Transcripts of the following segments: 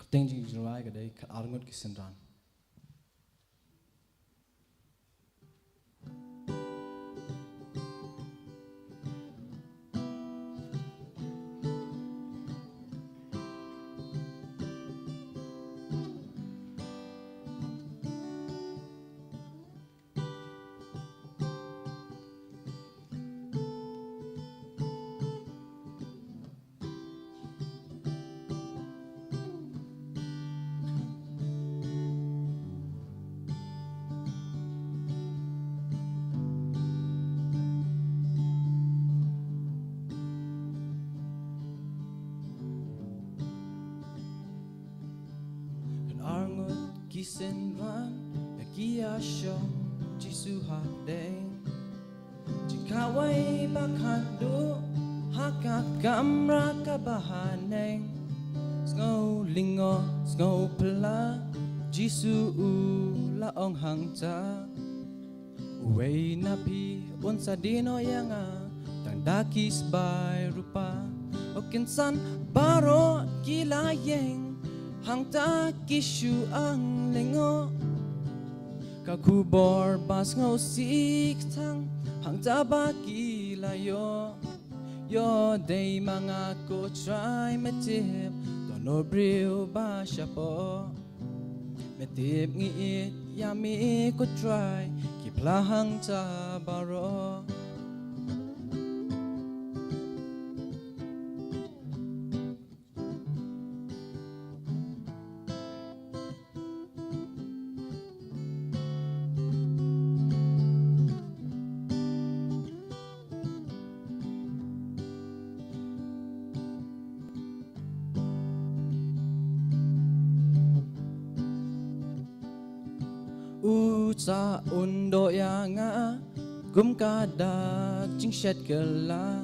Ting jing jirai kadai arngut kisendran. Kisendran Yakiasho Jisu Hadeng Jikawai Bakhandu Hakak Gamra Kabahaneng Snow Lingo Snow Pela Jisu Laong Hangta Uwei Napi Unsadino Yanga Tandakis Bai Rupa Okinsan Baro Kilayeng Hang ta kishu ang lengo Kakubor bas ngau sik tang Hang ta baki layo Yo day mga ko try metip Dono briw ba siya po Metip ngiit yami ko try Kiplahang ta baro Sa undo yanga gum kadak jing shed gela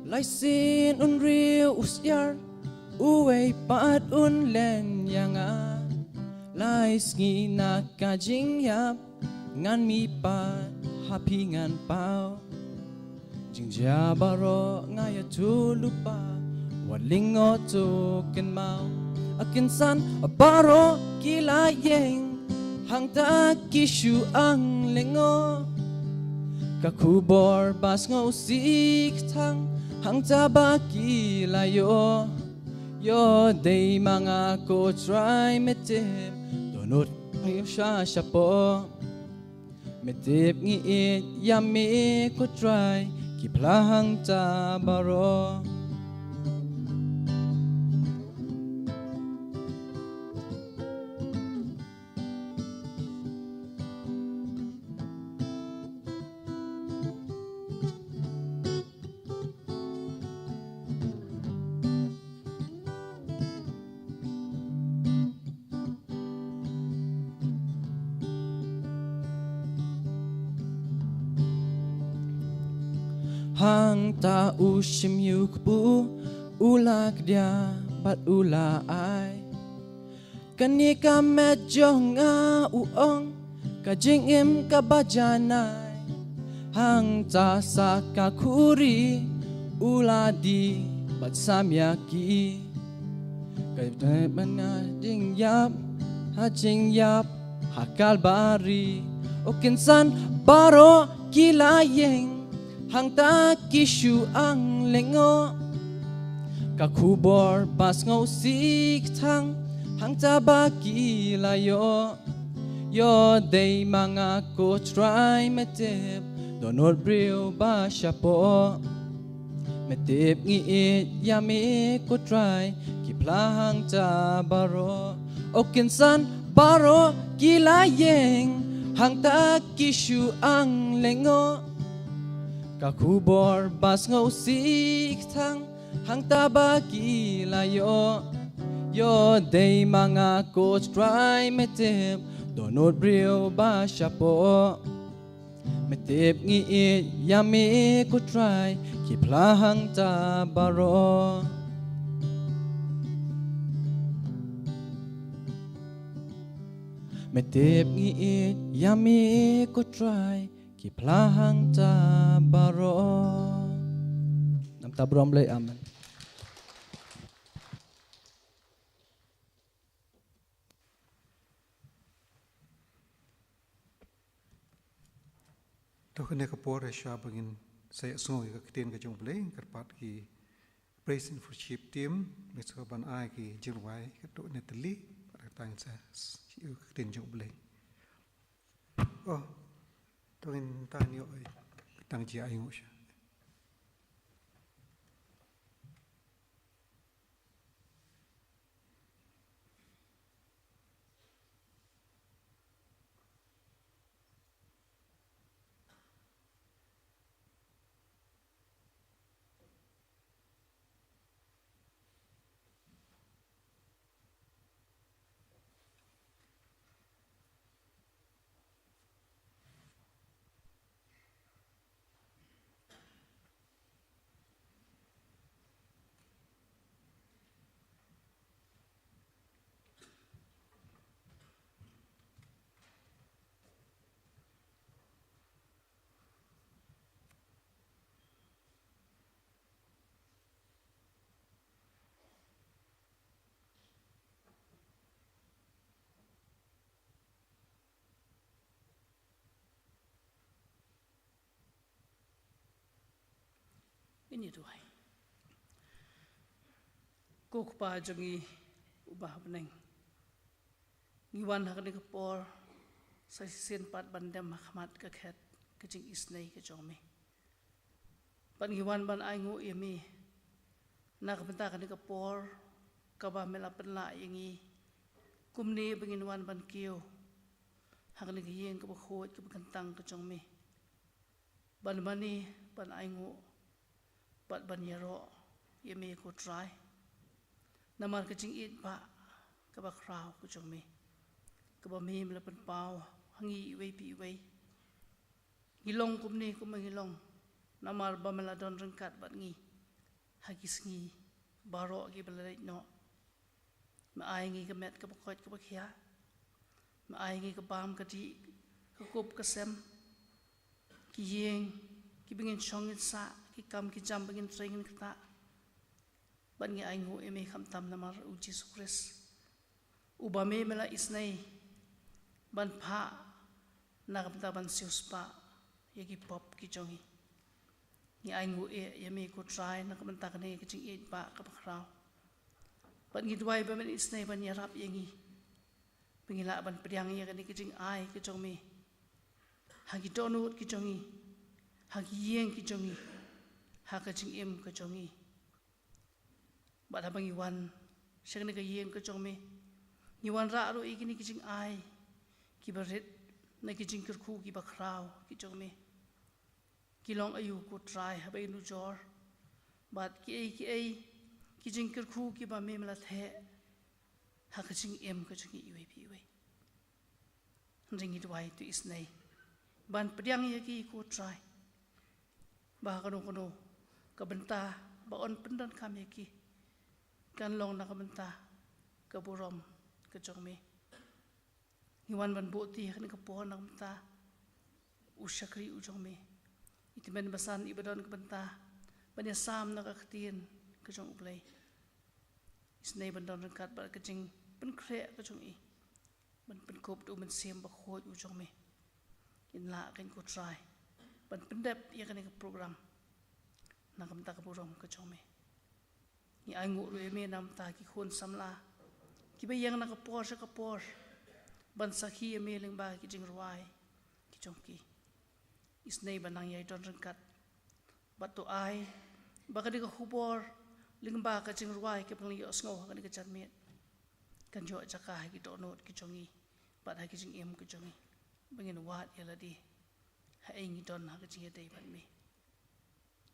laisin unreal usyar uwei pat unlen yanga lais ngina ka jing yap ngan mi pat happy ngan pau jing jabaro ngaya tulupa walingo to ken mau akin san baro kilayeng Hang ta kishu ang lengo Kakubor bas ngau sik tang Hang ta baki layo Yo day mga ko try metip Donut ayo siya siya po Metip ngiit yami ko try Kiplahang ta baro Hang ta usim yukbu ulak dia bat ula ai kanika medjo nga uong kajing im kabajanai hang ta sakakuri uladi bat samyaki kay manading yap hajing yap hakal bari okinsan baro kilayeng Hang ta kishu ang lengo Kakubor bas ngau sik tang Hang ta baki layo Yo day mga ko try metip Donor briw ba siya po Metip ngiit yami ko try Kiplahang ta baro Okinsan baro kilayeng Hang ta kishu ang lengo Kakubor bas ngau sik tang Hang ta baki layo Yo day mga ko try metip Donut briw ba siya po Metip ngiit yami ko try Kiplahang ta baro Metip ngiit yami ko try Kiplahang ta baro Nam ta brom lay amen kene ka por sha bangin saya sngoi ka kiten ka jong bleng karpat ki praise and worship team mitso ban ai ki jirwai ka to netali pada tang sa siu ka kiten jong bleng oh toin tan yo ai tang ji ai ngo sha ini tuai. Kuk pa jangi ubah beneng. Ngiwan hak ni kapor sa sin pat bandam mahmat ka khet kajing isnay ka jongme. Pan ngiwan ban ay ngu yami nakabenta ka ni kapor kaba melapan la yangi kumni benginwan ban kiyo hak ni kiyeng ka bakhot ka bagantang ka jongme. Ban mani ban ay ngu pat ban yaro yami ko try namar kajing it pa kabak raw ko jongme kaba mim lapan pau hangi iway pi iway ngilong kumni kumangilong namar ba meladon rengkat bat ngi hagis ngi baro gi baladait no maay ngi kamet kabakot kabakya maay ngi kabam kadi kakup kasem kiyeng kibingin chongin sa kikam kijam bangin trengin kata ban ngi ay ngu eme khamtam namar u Jesus Christ ubame mela isnay ban pha nakamta ban sius pa yagi pop ki jongi ngi ay ngu yame ko try nakamta kane kijing it pa kabakraw ban ngi duai ba men isnay ban yarap yangi pengila ban priang ya kane kijing ay ki jongme hagi donut ki jongi hagi yeng ki jongi hakajing im ka jongi bada bang iwan syang ka yeng ka jongme iwan ra ro igini kijing ai kibaret na kijing kerku ki bakraw ki jongme kilong ayu ko try habai nu jor bat ki ai kijing kerku ki ba me mala the hakajing im ka jongi iwe pi iwe ringi dwai tu isnai ban pediang yaki ko try bah kano kabenta baon pendan kami ki kan long na kabenta kaburom kejongme hiwan ban boti kan kapohon na kabenta usyakri ujongme itimen basan ibadon kabenta banya sam na kaktin kejong uplay isnay bandon rengkat ba kejing penkre kejong i ban penkop tu men sem bakhot ujongme inla kan ko try ban pendep ya kan program nakam ta kaburom ka chome ni ai ngu re me nam ta ki khon samla ki be yang na ka por ban sakhi me leng ba ki jing ruai ki chongki isnei banang yai don rengkat batu ai ba ka ka khubor leng ba ka jing ruai ke pang yo sngo ka ka chan me kan jo jaka ki do not ki chongi ba ha ki jing em ki chongi bangin wat yala di ha ngi don ha ka jing dei ban me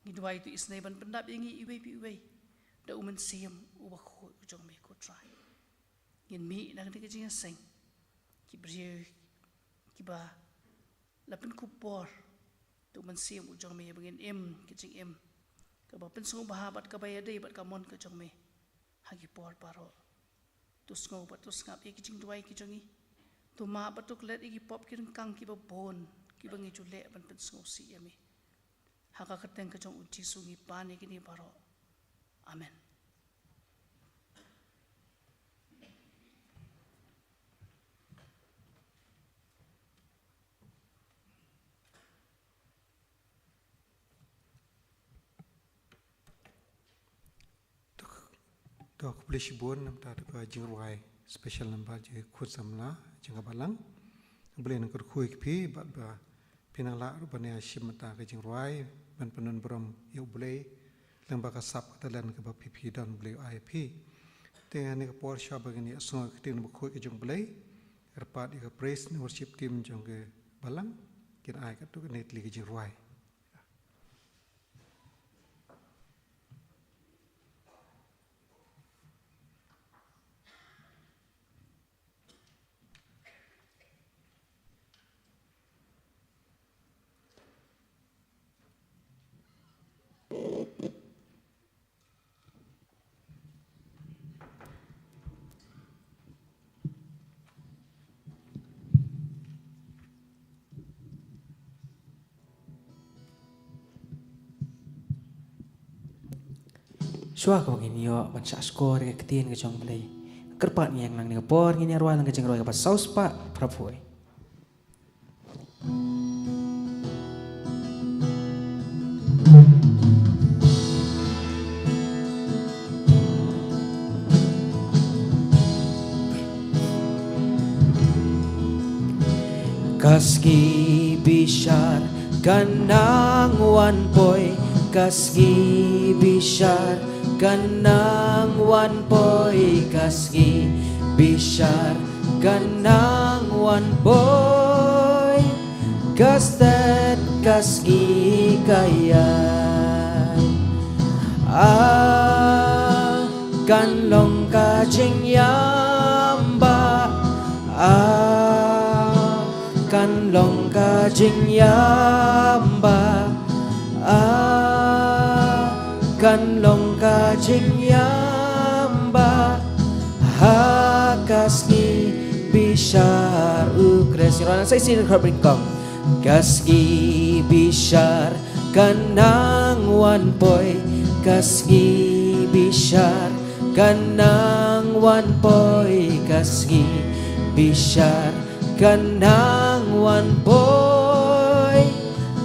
ngi duai tu isnei ban pendap yangi iwe pi iwe da umen siam uba kho jong me ko try ngin mi na ka jing seng ki brie ki ba lapen kupor tu men siam u jong me bangin em ki jing em ka ba pen sung ba bat ka ba ya dei bat ka mon ka jong me ha ki por paro tu sngo bat tu ngap ki jing duai ki jongi tu ma bat tu klet ki pop ki kang ki ba bon ki bangi chu le ban pen sngo si yami haka kateng kejong uji sungi pani kini baro amen. Tok boleh shibun nam ta ko jingruai special number je khut samla jingga balang boleh nak khui pi ba pinang la rupanya shimata ke jingruai ban penun brom yu boleh lang ba ka sap talan ke ba pp dan boleh ip tengan ni por shop begini so tin bu khui ke jing boleh erpat ke praise worship team jong ke balang kin ai ka tu net li ke jingruai Shua ko ngini yo ban sa skor ke ketin ke jong play. Kerpat ni yang nang ni por ngini arwah lang ke jeng roy ke pas saus pa prapoi. Kaski bishar kanang wan poi kaski bishar kanang wan poi kaski bishar kanang wan poi kastet kaski kayan kan long ka jing yamba kan long ka jing yamba kan long ka jing yamba kaski bishar ukres rana sai sin khabringkong kaski bishar kanang wan poi kaski bishar kanang wan poi kaski bishar kanang wan poi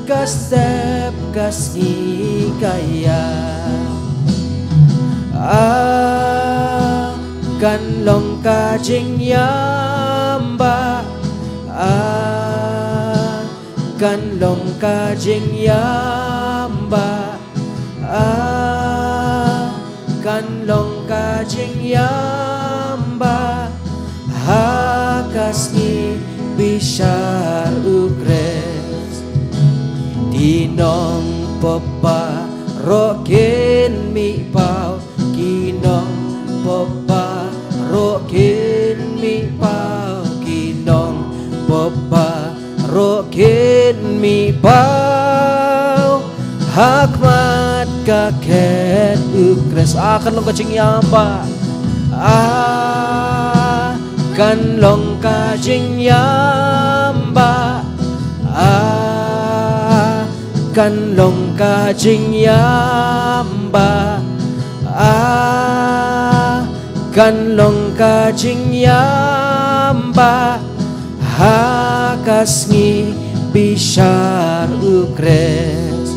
kasep kaski kaya kan long ka jing yamba kan long ka jing yamba kan long ka jing yamba kaski bishar ukres dinong popa rokin mi pau kinong popa rokin mi pau kinong popa rokin mi pau hakmat kaket ukres akan long kacing yamba kan long kacing yamba kan long ka jing yamba kan long ka jing yamba kasngi bishar ukres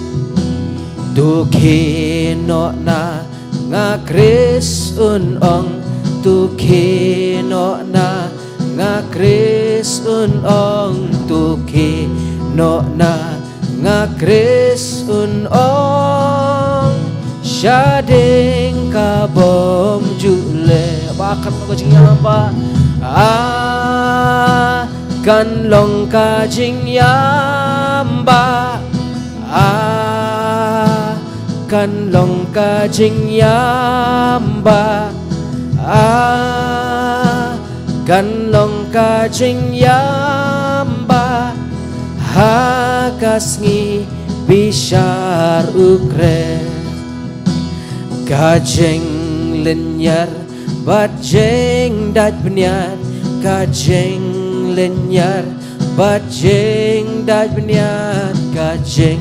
tukino na nga kris unong tukino na nga kris unong tukino na nga kris unong syading kabom jule bakan ko jing yamba kan long ka jing yamba kan long ka jing yamba kan long ka jing yamba kasngi bishar ukres kajeng lenyar bajeng dat benyar kajeng lenyar bajeng dat benyar kajeng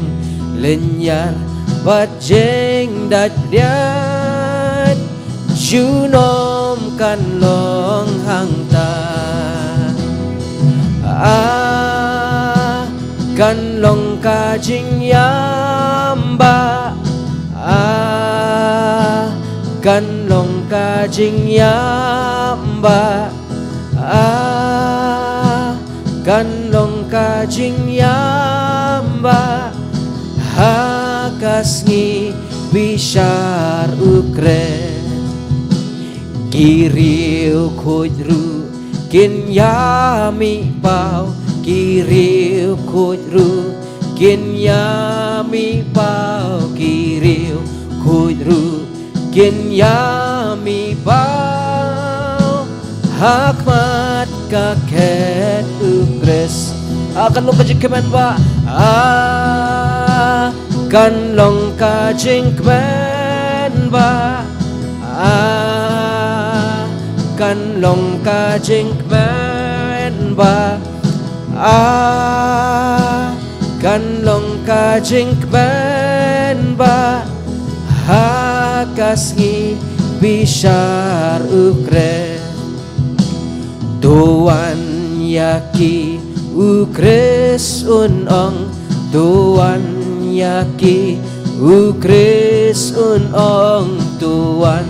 lenyar bajeng dat benyar junom kan long hangta kan long ka jing yamba kan long kajing yamba kanlong kajing yamba hakasngi bishar ukre kiriu kudru kin yami pau kiriu kudru kin yami pau kiriu kudru kin yami pau hakmat kaket ukres akan lo kajing kemen ba kan long kajing kemen ba kan long kajing kemen ba kan long kajing kemen ba hakasngi bishar ukre Tuan yaki ukres unong Tuan yaki ukres unong Tuan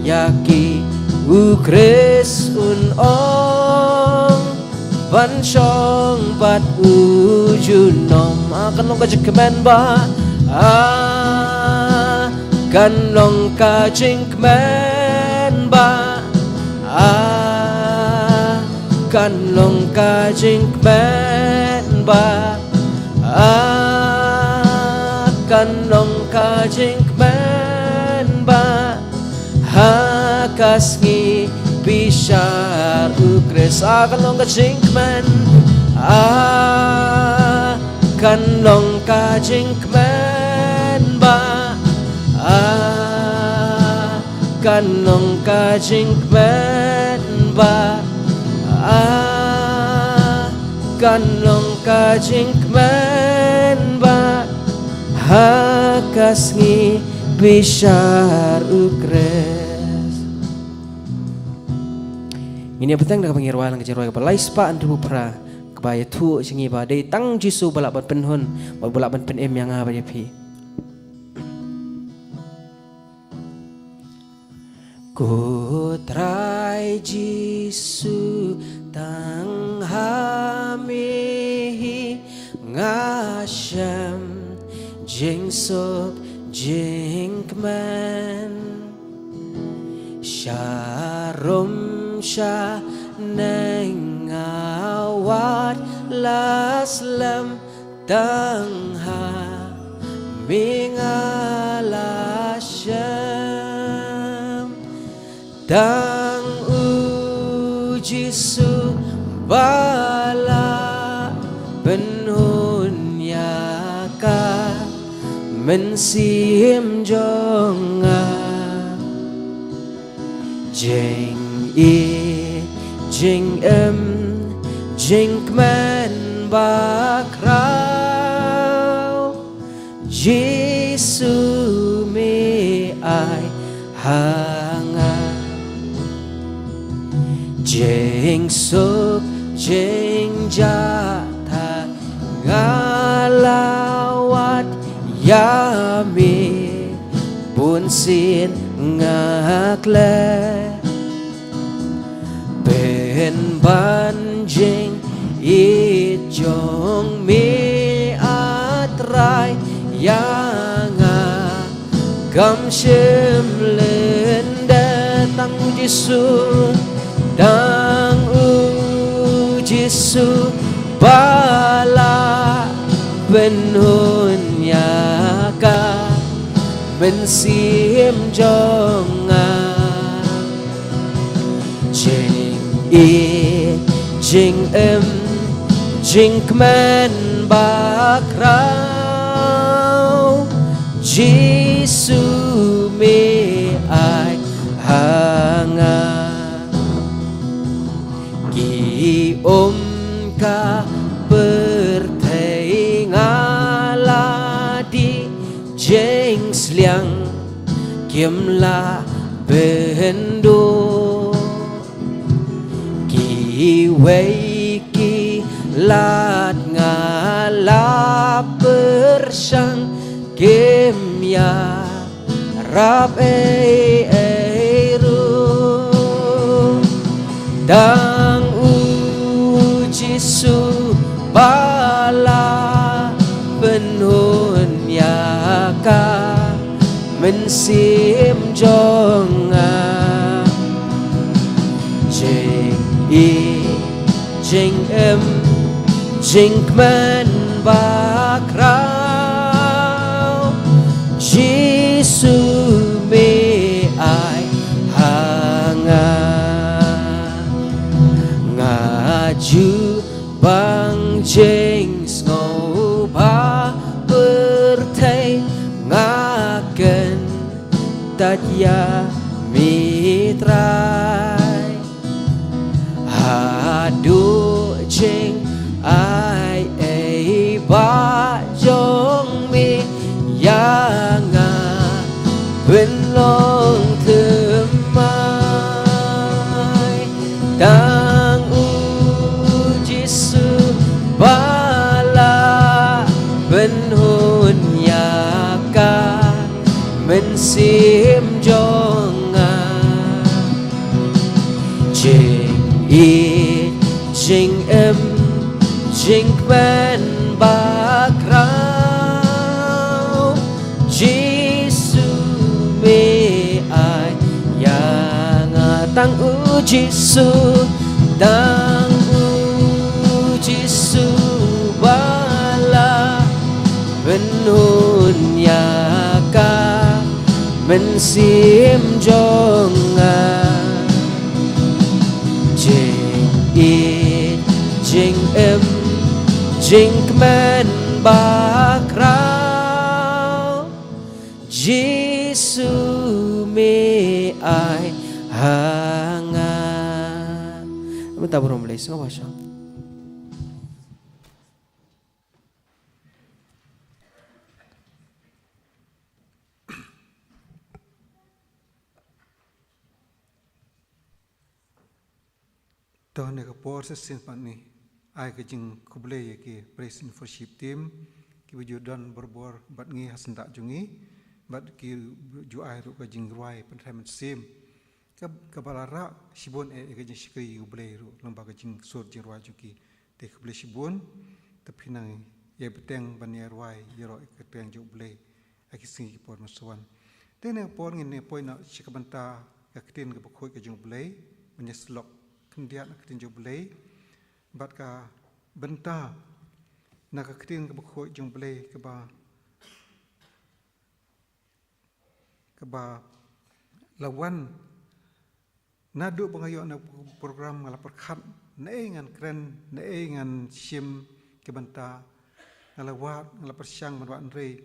yaki ukres unong Bansyong bat ujunom akan long kajing kemen ba kan long kajing kemen ba kan long kajing kemen ba kan long kajing kemen ba hakasngi bishar ukres kan long kajing kemen kan long kajing kemen ba kan long kajing kemen ba kan long kajing kemen ba hakasngi bishar ukres ini petang dah pengirwalan kejarwai balai spa andu pra kebaya tu singi ba dei tang jisu balak ban penhun balak ban penem yang apa je pi Ku trai Jisu tang hamihi ngasham jing sop jing kman syarum sya neng awat laslam tang ha mingalasam Tang ujisu bala penhun yaka mensim jonga jeng jeng jeng kmen bakrau Jisu me ai hanga Jeng sok jeng jata ngalawat yami bunsin ngakle ben banjing ijong mi atrai yanga kamshim lenda tang Jisu Dang ujisu bala penhun yaka mensim jonga jing jing kmen bakrau Jisu me ai hanga ka perthei ngaladi jeng sliang kim la bendo ki wei ki lat ngala persang kim ya rap ru mình xiêm trong trình y trình em trình men ba krau Giêsu mê ai hanga ngaju bang jeng ngau ba bertai ngaken tatya mitrai hadu jeng ai ei ba jong mi yang bên long thơm mai đang u Giêsu bala bên hồn nhà ca mình xiêm trong trình y trình em trình bên ba krau Giêsu mê ai yang tang u Giêsu tang u Giêsu bala bên hồn nhà ca mình xiêm trong trình y trình em trình men ba krau Giêsu mê ai hanga minta beromlay sa kawas siya Tuhan yang kapor sesin pani, ai kejeng kublai ke praise and worship team, ki wujudan berbor bat ngi hasan tak jungi, bat ki ju ai ru kejeng ruai pentramen sim, ke balara sibon kejeng shikri kublai ru lembaga kejeng sur jeng ruai juki, te kublai sibon, tapi nang ya beteng bani ruai yero keteng ju kublai, aki singi por masuan. Te ne por ngin ne poi na shikabanta ketin ke pokoi kejeng kublai, menyeslok kendiat nak ketin jubilei, bat ka benta nak ketin ke buku jubilei ke ba lawan nadu pengayo nak program ngalap perkat ngan keren ngan sim ke benta ngalawat ngalap persyang manwat rei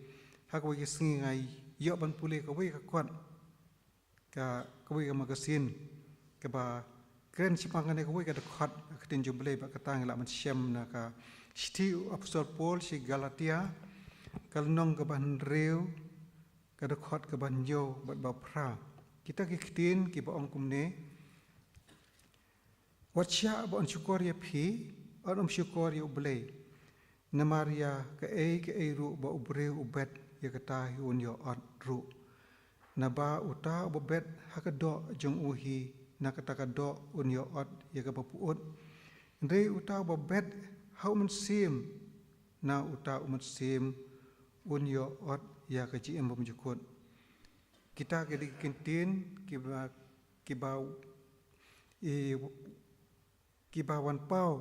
hak wagi sengi ngai yo ban pulih ka wei ka kuat ka wei ka magasin ke ba keren sipangan ne koi kada khat ketin jubilei ba katang la man syam na ka sti apostol Paul si Galatia kalnong ka ban reu kada khat ka ban yo bat ba pra kita ki ketin ki ba ongkum ne wacha ba on syukur ya phi on syukur ya ublei na Maria ka ru ba ubreu ubet ya kata hi on yo at ru na ba uta ubet hakado jong uhi nak kata do unyo ot ya ka papuot ndai uta ba bet how man sim na uta sim unyo ot ya ka ji embom jukut kita ke di kintin kiba wan pau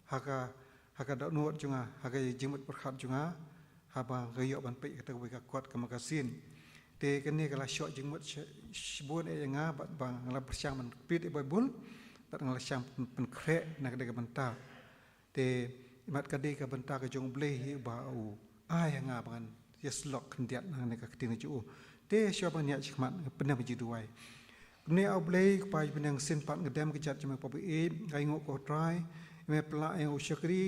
haka da nuot junga haka jimut perkhat junga haba gayo ban pe kata ka kuat ka makasin te kene kala syok jengmut sibun nga bat bang ngala persyang man pit Bible bat ngala syang pen krek nak de benta te mat kade ka benta ka jong bleh hi ba u ai nga ban yes lok kendiat nang ne ka ketin ju te syok ban ya chikmat penam ji duai ne au bleh pa benang sin pat ngedem kejat jeme papi e ngai ngok ko try me pla e u syakri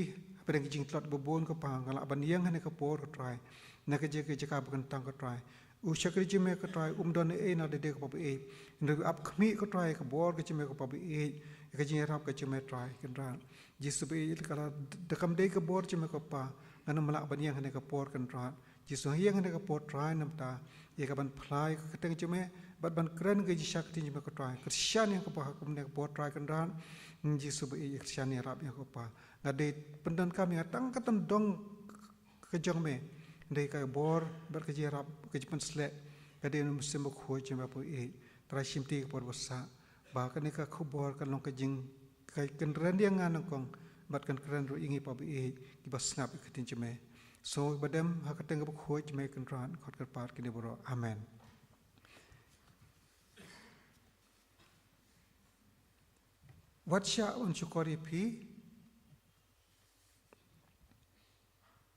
pedang jing tlot bobon ko pa ngala ban yang ne ka por ko try nak je ke ka bentang ko try usyakri jeme ka try don na de ko papi e ndu ap khmi ko try ka bor ke jeme ko papi e ka jing rap ka jeme try kan Jisu be kala dekam de ka bor jeme ko pa ngana mala ban yang ne ka por kan Jisu yang ne ka por try nam ta ye ka ban phlai ka teng jeme bat ban kren ke jisak tin jeme ko try Christian yang ka pa ka ne ka por try kan Jisu be Christian ya rap ya ko pa ngade pendan kami atang katan dong ke jong me ndai ka bor ber ke jerap ke jipan slek kadin musim bukho jema po trashim ti por bosa ba kan ka khubor kan long kajing kai kan ran dia ngan kong bat kan kran ru ingi pa ki bas ngap katin jeme so badam hakateng bukho jeme kan ran khot kar par kini boro amen. Watsya on syukuri pi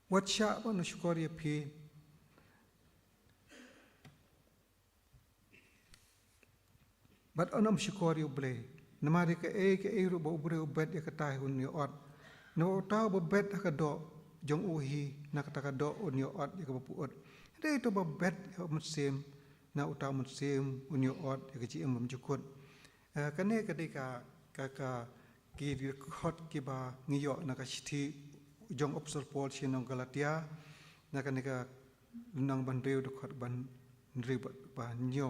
Watsya on syukuri pi Bat onam syukuri uble namari ke ru ba ubre ubet ya katai hun yo ot no tau ba bet ka do jong uhi na kata ka do un yo ot ya ka puot de itu ba bet musim na utau musim un yo ot ya ka ji am jukut kane kadika kaka ki khot ki ba ngiyo na ka sithi jong opsol pol sinong Galatia na kanika nang ban reu de khot ban reu ba nyo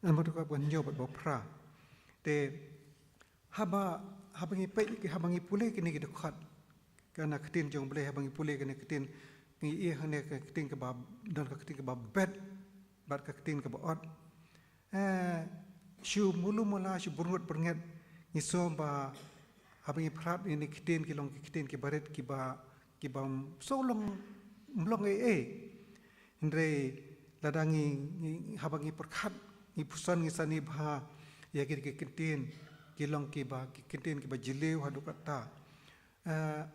an mo ka ban nyo ba pra te habangi pe ki habangi pule ki ni ki de khot kana ktin jong ble habangi pule ki ni ktin ngi e hane ka ktin ka ba don ka ktin ka ba bet bat ka ktin ka ba ot shu mulu mula shu burngot bernget ngisom ba habangi prat ini kiten ki long kiten ki baret ki ba solong mlong indre ladangi habangi perkhat ni pusan ngi sani ba ya ki kiten ki long ki ba kiten ki ba jileu hadu kata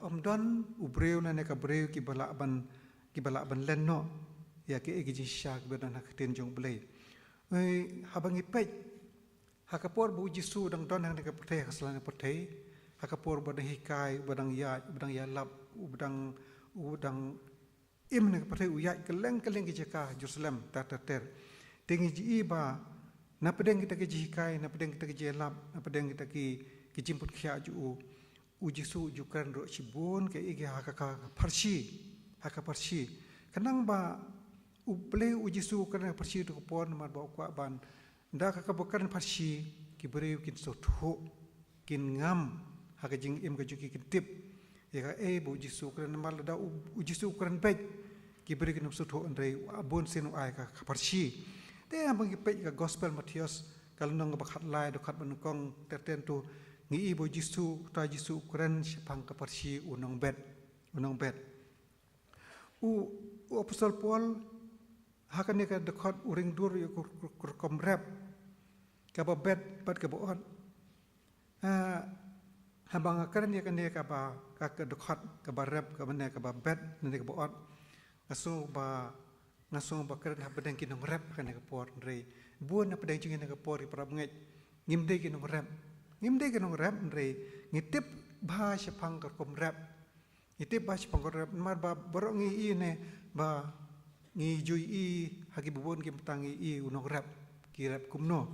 omdon ubreu na ne ka breu ki bala ban lenno ya ki ji syak bedan kiten jong blei habangi pej hakapor bu Jisu dang don hang ka puthe haslan puthe hakapor badang hikai badang ya lap udang im ne puthe uyai keleng ki jaka Jerusalem ter tingi ji ba na pedeng kita ki hikai na pedeng kita ki lap na pedeng kita ki jimput khia ju Jisu jukan ro cibun ke igi hakaka parsi kanang ba uble Jisu kana parsi tu pon mar ba kwa ban nda ka bukan parsi ki breu kin sotho kin ngam haka jing im ka juki kin tip ya ka bu Jisu kan mal da Jisu kan pej ki breu kin sotho andre abon sinu ai ka parsi te ambang ki pej ka gospel Matius kal nong ba khat lai do khat ban kong terten tu ngi bu Jisu ta Jisu kan pang ka parsi unong bet apostol Paul hakan ni ka dekat uring dur ya kom rap ka ba bet bat ka ba on habang akaran ya kan ka ba ka dekat ka ba rap ka ban ka ba bet ni ka ba on ngaso ba karan ha bedang kinong rap kan ka por re buon na pedang jingin ka por para ngai ngimde kinong rap re ngitip ba syapang ka kom rap ngitip ba syapang ka rap mar ba borong i ne ba ngi jui hagi bubon ki tangi unong rap ki rap kumno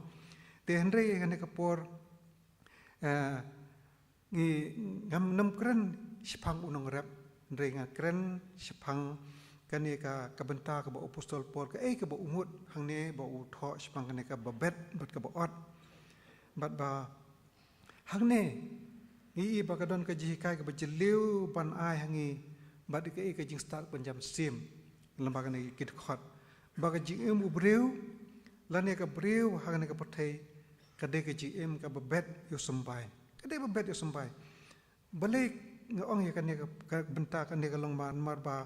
te andre hane kapor ngi ngam nam kran sipang unong rap andre nga kran sipang kane ka kabenta ka ba apostol Paul ka ka ba umut hangne ba utho sipang kane ka ba bet bat ka ba ot bat ba hangne ngi ba ka don ka jikai ka ba jeliu ban ai hangi bat ka jing start panjam sim lembaga ni kit khot baga jim ubreu lane ka breu hagane ka pathai kade ka jim ka babet yo sambai kade babet yo sambai balik ngong ya kane ka benta kane ka long man mar ba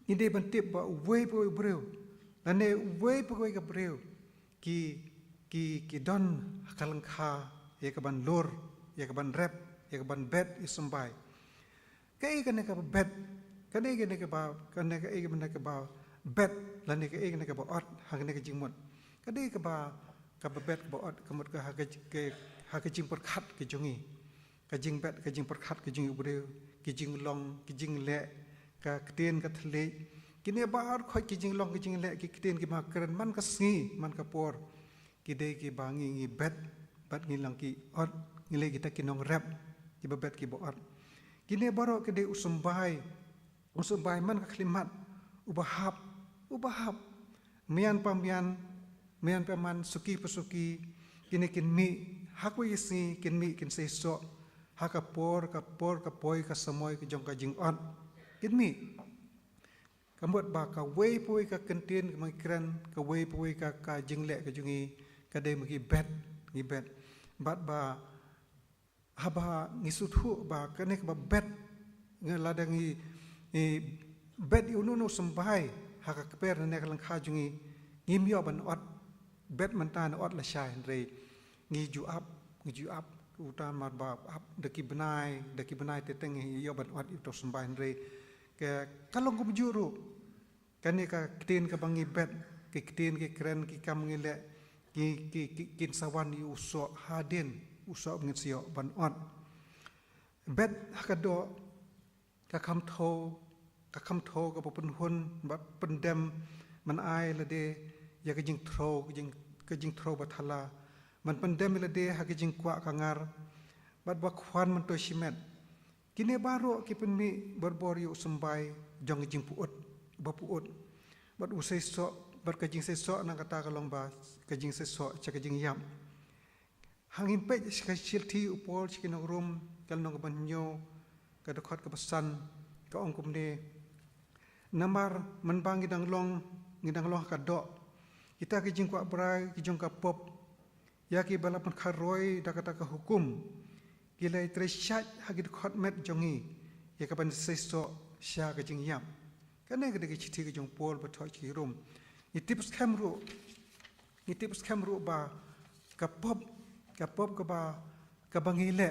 inde bantip ba wei po ubreu lane wei po ka breu ki don hakalang kha ya ka ban lor ya ka ban rep ya ka ban bet yo sambai kai kane ka babet kane ka ba bet lane ka ba ot hagane ka jingmot kade ka ba bet ka ba ot kamot ka haka jing perkhat ke jongi ka jing bet ka jing perkhat ke jongi ubreu ki jing long ki jing le ka kten ka thle kine ba ar khoi ki jing long ki jing le ki kten ki ma kran man ka sngi man ka por ki de ki bangi ngi bet bat ngi lang ki ot ngi le kita ki nong rap ki ba bet ki ba ot kine baro ke de usumbai man ka klimat ubahap mian paman suki pasuki kini kin mi hakwi isi kin mi kin seso hakapor ka poi ka samoy ka jong ka jing on kin mi Kambut ba ka wei pui ka kentin kemikran ka wei pui ka jingle ka jungi ka de magi bet bat ba haba ngisuthu ba kanek ba bet ngeladangi bet ununo sembai haka keper nek lang kha jungi ngimyo ban ot bet mantan ot la shai re ngi ju up utan mar ba up deki benai te teng yo ban ot itu sembai re ke kalong ko juru kani ka kitin ka bangi bet ki kitin ki kren ki kam ngile ki kin sawan yu so hadin uso ngitsio ban ot bet hakado ka kam tho ka pun hun ba pendem man ai la de ya ka jing thro ba thala man pendem la de ha ka jing kwa kangar bat ba khwan man to shimet kini baro ki pen mi berbor yu sembai jong jing puut ba puut bat usai so bat ka jing se so nang kata kalong ba ka jing se so cha ka jing yam hangin pe ka silti upol chikinong rum kal nong banyo ka dokot ka pesan ka ongkum de namar menbang ngidang long ka do kita ki jing kwa brai ki jong ka pop ya ki balapan kharoi da kata ka hukum gilai treshat hagi dokot met jongi ya ka ban se so sha ka jing yam kane ka de ki chiti ki jong pol ba thoi ki rum ni tips kamru ba ka pop ka ba ka bangile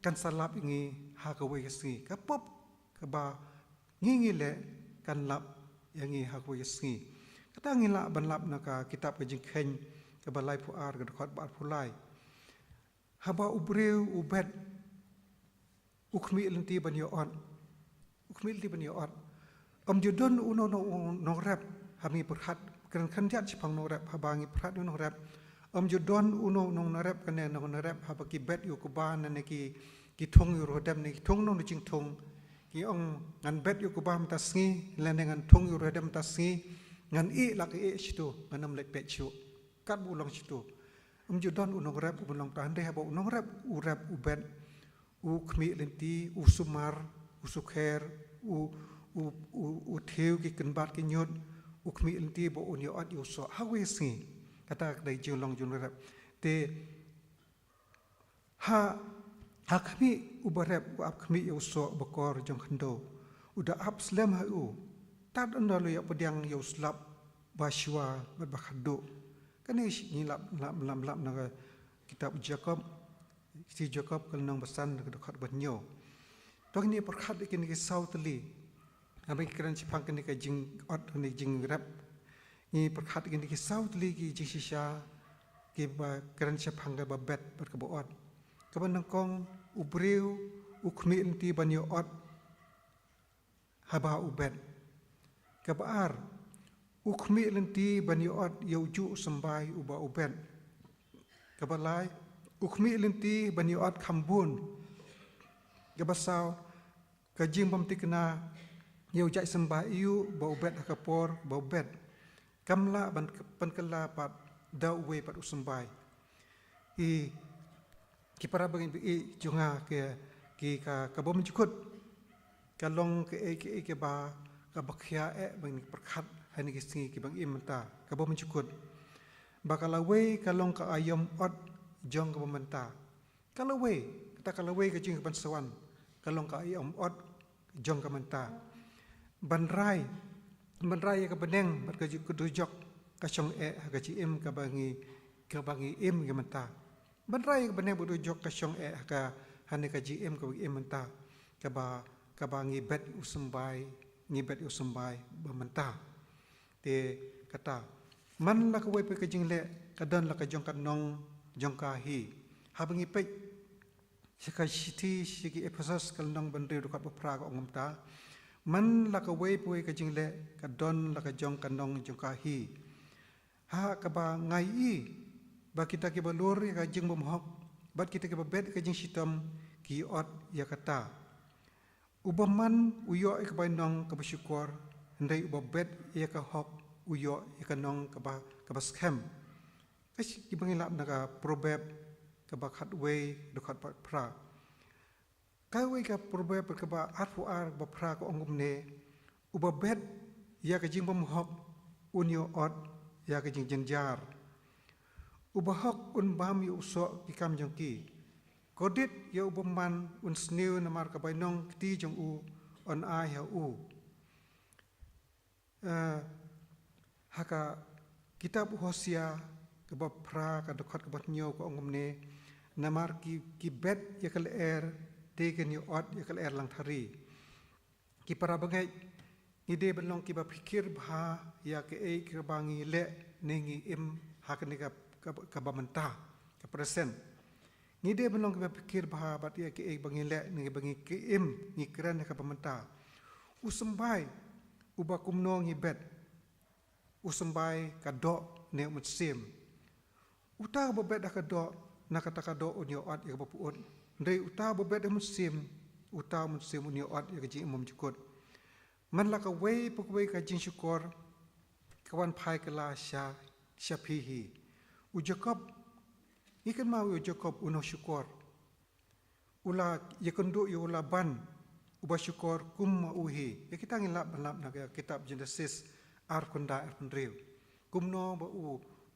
kan salap ingi ha ka we si ka pop ka ba ngingile kan lap yangi ha ka we si kata ngila ban lap na ka kitab ka jing khen ka ba lai pu ar ka khot ba phulai ha ba ubreu ubet ukmi lenti ban yo on om judon uno no rap hami perhat kan khanjat chipang no rap habangi perhat no rap om judon uno no rap kan no rap habaki bet yu kuban ne ki thong yu rodam ne thong no jing thong ki ong ngan bet yu kubam ta sngi len ngan thong yu rodam ta sngi ngan i lak i chitu nganam lek pet chu kat bu long chitu om judon uno rap bu long tan de habo no rap u rap u bet u khmi lenti u sumar u sukher u theu ki kanbat ki nyot u khmi lenti bo un yo at yu so hawe sngi kata dai jing long jun rap te ha khmi ubarep u ap khmi yu so bakor jong khando uda ap slam ha u tat andalo ya pediang yu slap baswa ba khado kane ni lap na kitab Jacob si Jacob kal nang basan ka khat banyo to ni perkhat ikin ki sautli abai kran chipang kan ka jing ot ni jing rap ni perkhat ikin ki sautli ki jing shisha ki ba kran chipang ka ba bet ber ka bo ot ka ban kong ubreu ukmi inti banyo ot haba ubet ka baar ukmi lenti banyo ot yauju sambai uba ubet ka balai ukmi lenti banyo ot khambun ka basau ka jing bam tikna yau jai sambai yu ba ubet hakapor ba ubet kamla ban pankala pat da we pat usambai i ki para bagin i junga ki ka bom jukut ka long ke ba ka bakhya e bang perkhat hani ki singi ki bang imanta ka bom jukut bakala we ka long ka ayom ot jong ka bomanta kala we ka jing ban sawan ka long ka ayom ot jong ka manta banrai ka beneng bar ka jok ka chong e ka chi im ka bangi im ka manta banrai ka beneng bu jok ka chong e ka hani ka ji im ka im manta ka ba ngi bet usambai ba manta te kata man la ka we pe ka jing le ka dan la ka jong ka nong jong ka hi habangi pe sika shiti shiki episas kal nong bandre ru ka pra ka ongmta man la ka we pe ka jing le ka don la ka jong ka nong jong ka hi ha ka ba ngai i ba kita ke balur ka jing bom hok bat kita ke bet ka jing sitam ki ot ya kata ubaman uyo ka ba nong ka bersyukur ndai ubabet ya ka hok uyo ya ka nong ka ba scam kasi ibangilap na ka probab ka ba khatway do khat pra ka we ka probab ka ba atfu ar ba pra ka ongum ne ubabet ya ka jing bamhok un yo ot ya ka jing jenjar ubahok un bam yu so ki kam jong ki kodit ya ubaman un snew na mar ka bainong ti jong u on ai ha u haka kitab Hosea ke pra ka dokhat ke batnyo ko ongomne namar ki bet ya kal tegen yo ot ya kal lang thari ki para bangai ide belong ki ba pikir bha ya ke bangi le nengi im hakni ka ba menta ka present ngide belong ki ba pikir bha bat ya ke bangi le nengi bangi ke im ni kran ka ba menta usembai uba kumno ngi bet usembai ka do ne mutsim uta ba bet ka do na kata ka do onyo at ya ba puon ndai uta ba bet mutsim uta mutsim onyo at ya ji imam jukot man la ka wei pukwe ka jin syukur kawan pai kala sya pihi u jakob ikan mau u jakob uno syukur ula yakundu yu ula ban uba syukur kum uhi ya kita ngilap balap na kitab Genesis arkunda arkundriu kumno ba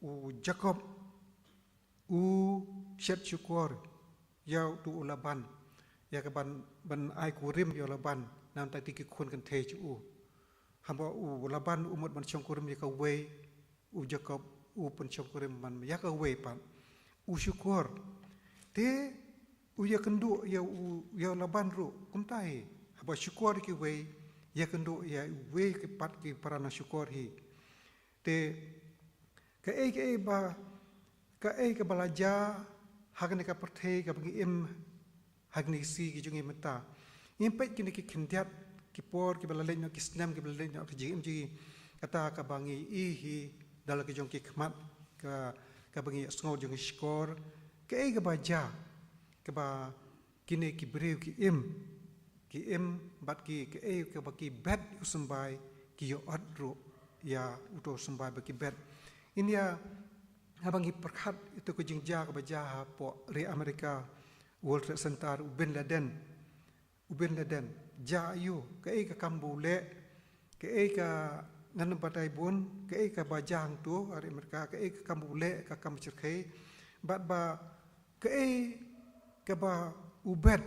u jakob u syat syukur ya tu ula ban ya ka ban ai kurim ya ula ban nam tak tiki kun kan te chu hamba u laban umut man chong kurim ya ka we u jakob u pun chong kurim man ya ka we pan u syukur te u ya kendu ya laban ru kum tai hamba syukur ki we ya kendu ya we ki pat ki parana syukur hi te ka balaja hakne ka perthei ka bagi im hakni si ki jungi mata impet kini ki kindiat ki por ki balalenya ki snam ki balalenya ki jim ji kata ka bangi hi dal ki jong ki khmat ka bangi sngo jong skor ke ga baja ka ba kini ki brew ki im bat ki ka ba ki bet usambai ki yo adro ya uto sambai ba ki bet inia habangi perkhat itu ko jingja ka baja po re Amerika World Trade Center Bin Laden jayu ke ka kambule ke ka ngan patai bun ke ka bajang tu ari mereka ke ka kambule ka kam cerkai bat ba ke ba ubet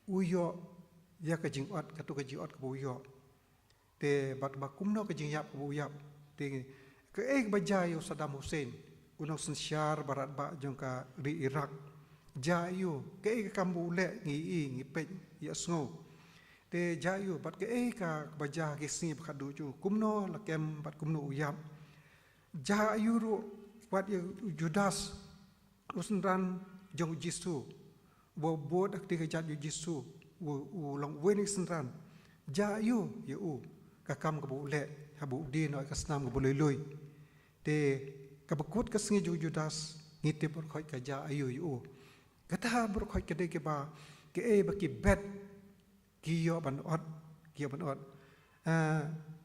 uyo ya ka jingot ka tu ka jiot ka uyo te bat ba kumno ka jingyap ka uyo te ke bajayu Saddam Hussein unong sensyar barat ba jong ka ri Iraq jayu ke kambule ngi pe ya sngo te jayu bat ke ka baja ke sni khadu chu kumno la kem bat kumno uyap jayu ru wat Judas usnran jong Jisu bo bod ak te jat Jisu u long weni snran jayu yu ka kam ka bule habu di no ka snam ka boloi te ka bakut ka sni Judas ngite por khoi ka jayu yu kata berkhoi kede ke ba ke ba ki bet ki yo ban ot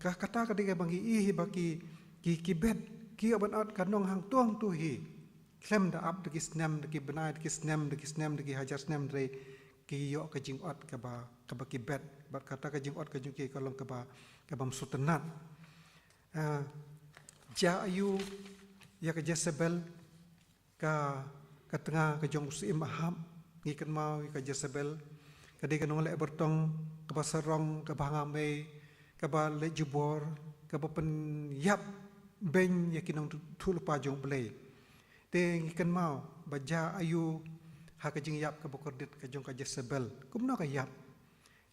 ka kata kede ke bangi i ba ki bet ki yo ban ot kanong hang tuang tu hi klem da up de ki snam de ki banai de ki snam de ki hajar snam de ki yo ka jing ot ka ba ki bet ba kata ka jing ot ka jing ki kalong ka bam sutenat ja ayu ya ka Jezebel ka tengah ke jong musim aham ngikan mau ke Jezebel kadi kanong le bertong ke basarong ke bangame ke ba le jubor ke ba pen yap ben yakinong thul pa jong blei te ngikan mau baja ayu ha ke jing yap ke bokordit ke jong ke Jezebel kumno ka yap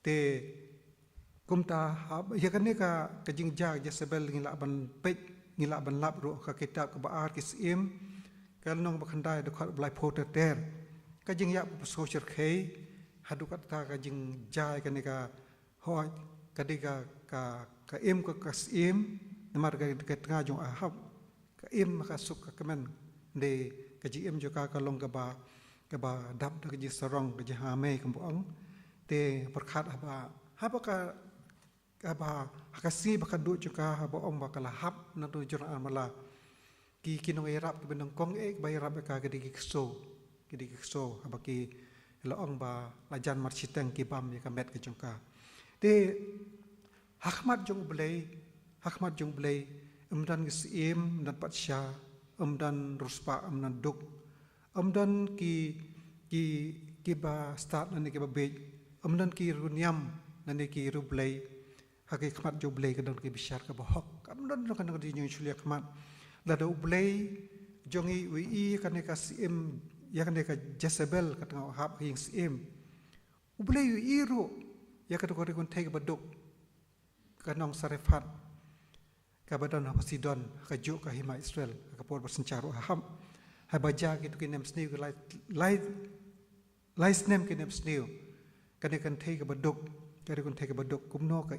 te kumta ya kan ka ke jing ja Jezebel ngila ban pej ngila ban lap ro ka kitab ke baar kisim kalnong bakhandai dokhat blai photo ter ka jing ya social khay hadu kat ka jing jai ka nika hoi kadika ka im ka kasim namar ka tengah jong ahab ka im ka suk ka kemen de ka ji im jo ka long ka ba dap ka ji sarong ka ji hame ka buang te perkhat haba ka si ba ka du jo ka ba ong ba kala hab na tu jor amala ki kinong irap ki benong kong ba irap ka kedi kso abaki laong ba lajan marchiteng ki bam ya kamet ke jongka te hakmat jong belai dan gisim dan patsya dan ruspa dan duk dan ki ba start dan ki ba bej dan ki runyam dan ki rublai haki khmat jong belai kadang ki bishar ka bahok dan kadang di nyung chulia khmat lada ublai jongi wi kan ka sim ya kan ka Jezebel katang hab hing sim ublai wi ru ya kategori kun thai ka baduk kanong sarefat kabadan Sidon kajuk ka hima Israel ka por bersencaru aham ha baja gitu kinem sniu lai snem kinem sniu kane kan thai ka baduk kare kun thai ka baduk kumno ka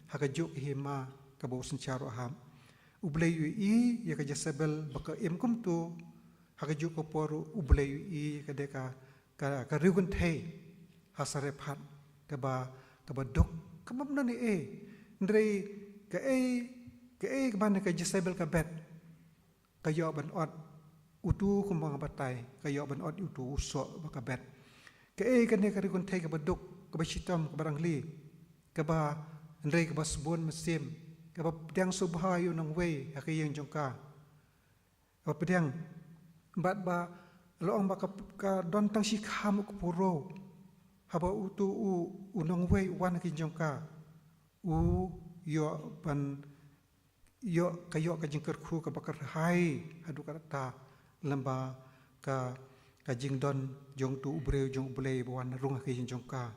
ha kajuk hima ka bo sencaru aham ublay ui ya ka Jezebel baka kum tu ha kajuk ka por ublay ui kade ka rigun thai ha sarefat ka baduk ka mamna ni ndrei ka ban ka Jezebel ka bet ka yo ban ot utu kumbang batai ka yo ban ot utu so ka bet ka kan ka rikun thai ka baduk ka basitam ka barangli ka ba ndrei ka basbon mesim ka ba pedang subha yu nang wei ha ka yang jongka ka pedang bat ba loong ba ka don tang si kham ku puro ha ba utu nang wei wan ki jongka yo kayo ka jingker khu ka bakar hai adu kata lamba ka jing don jong tu ubreu jong blei bawan rung ka jing jongka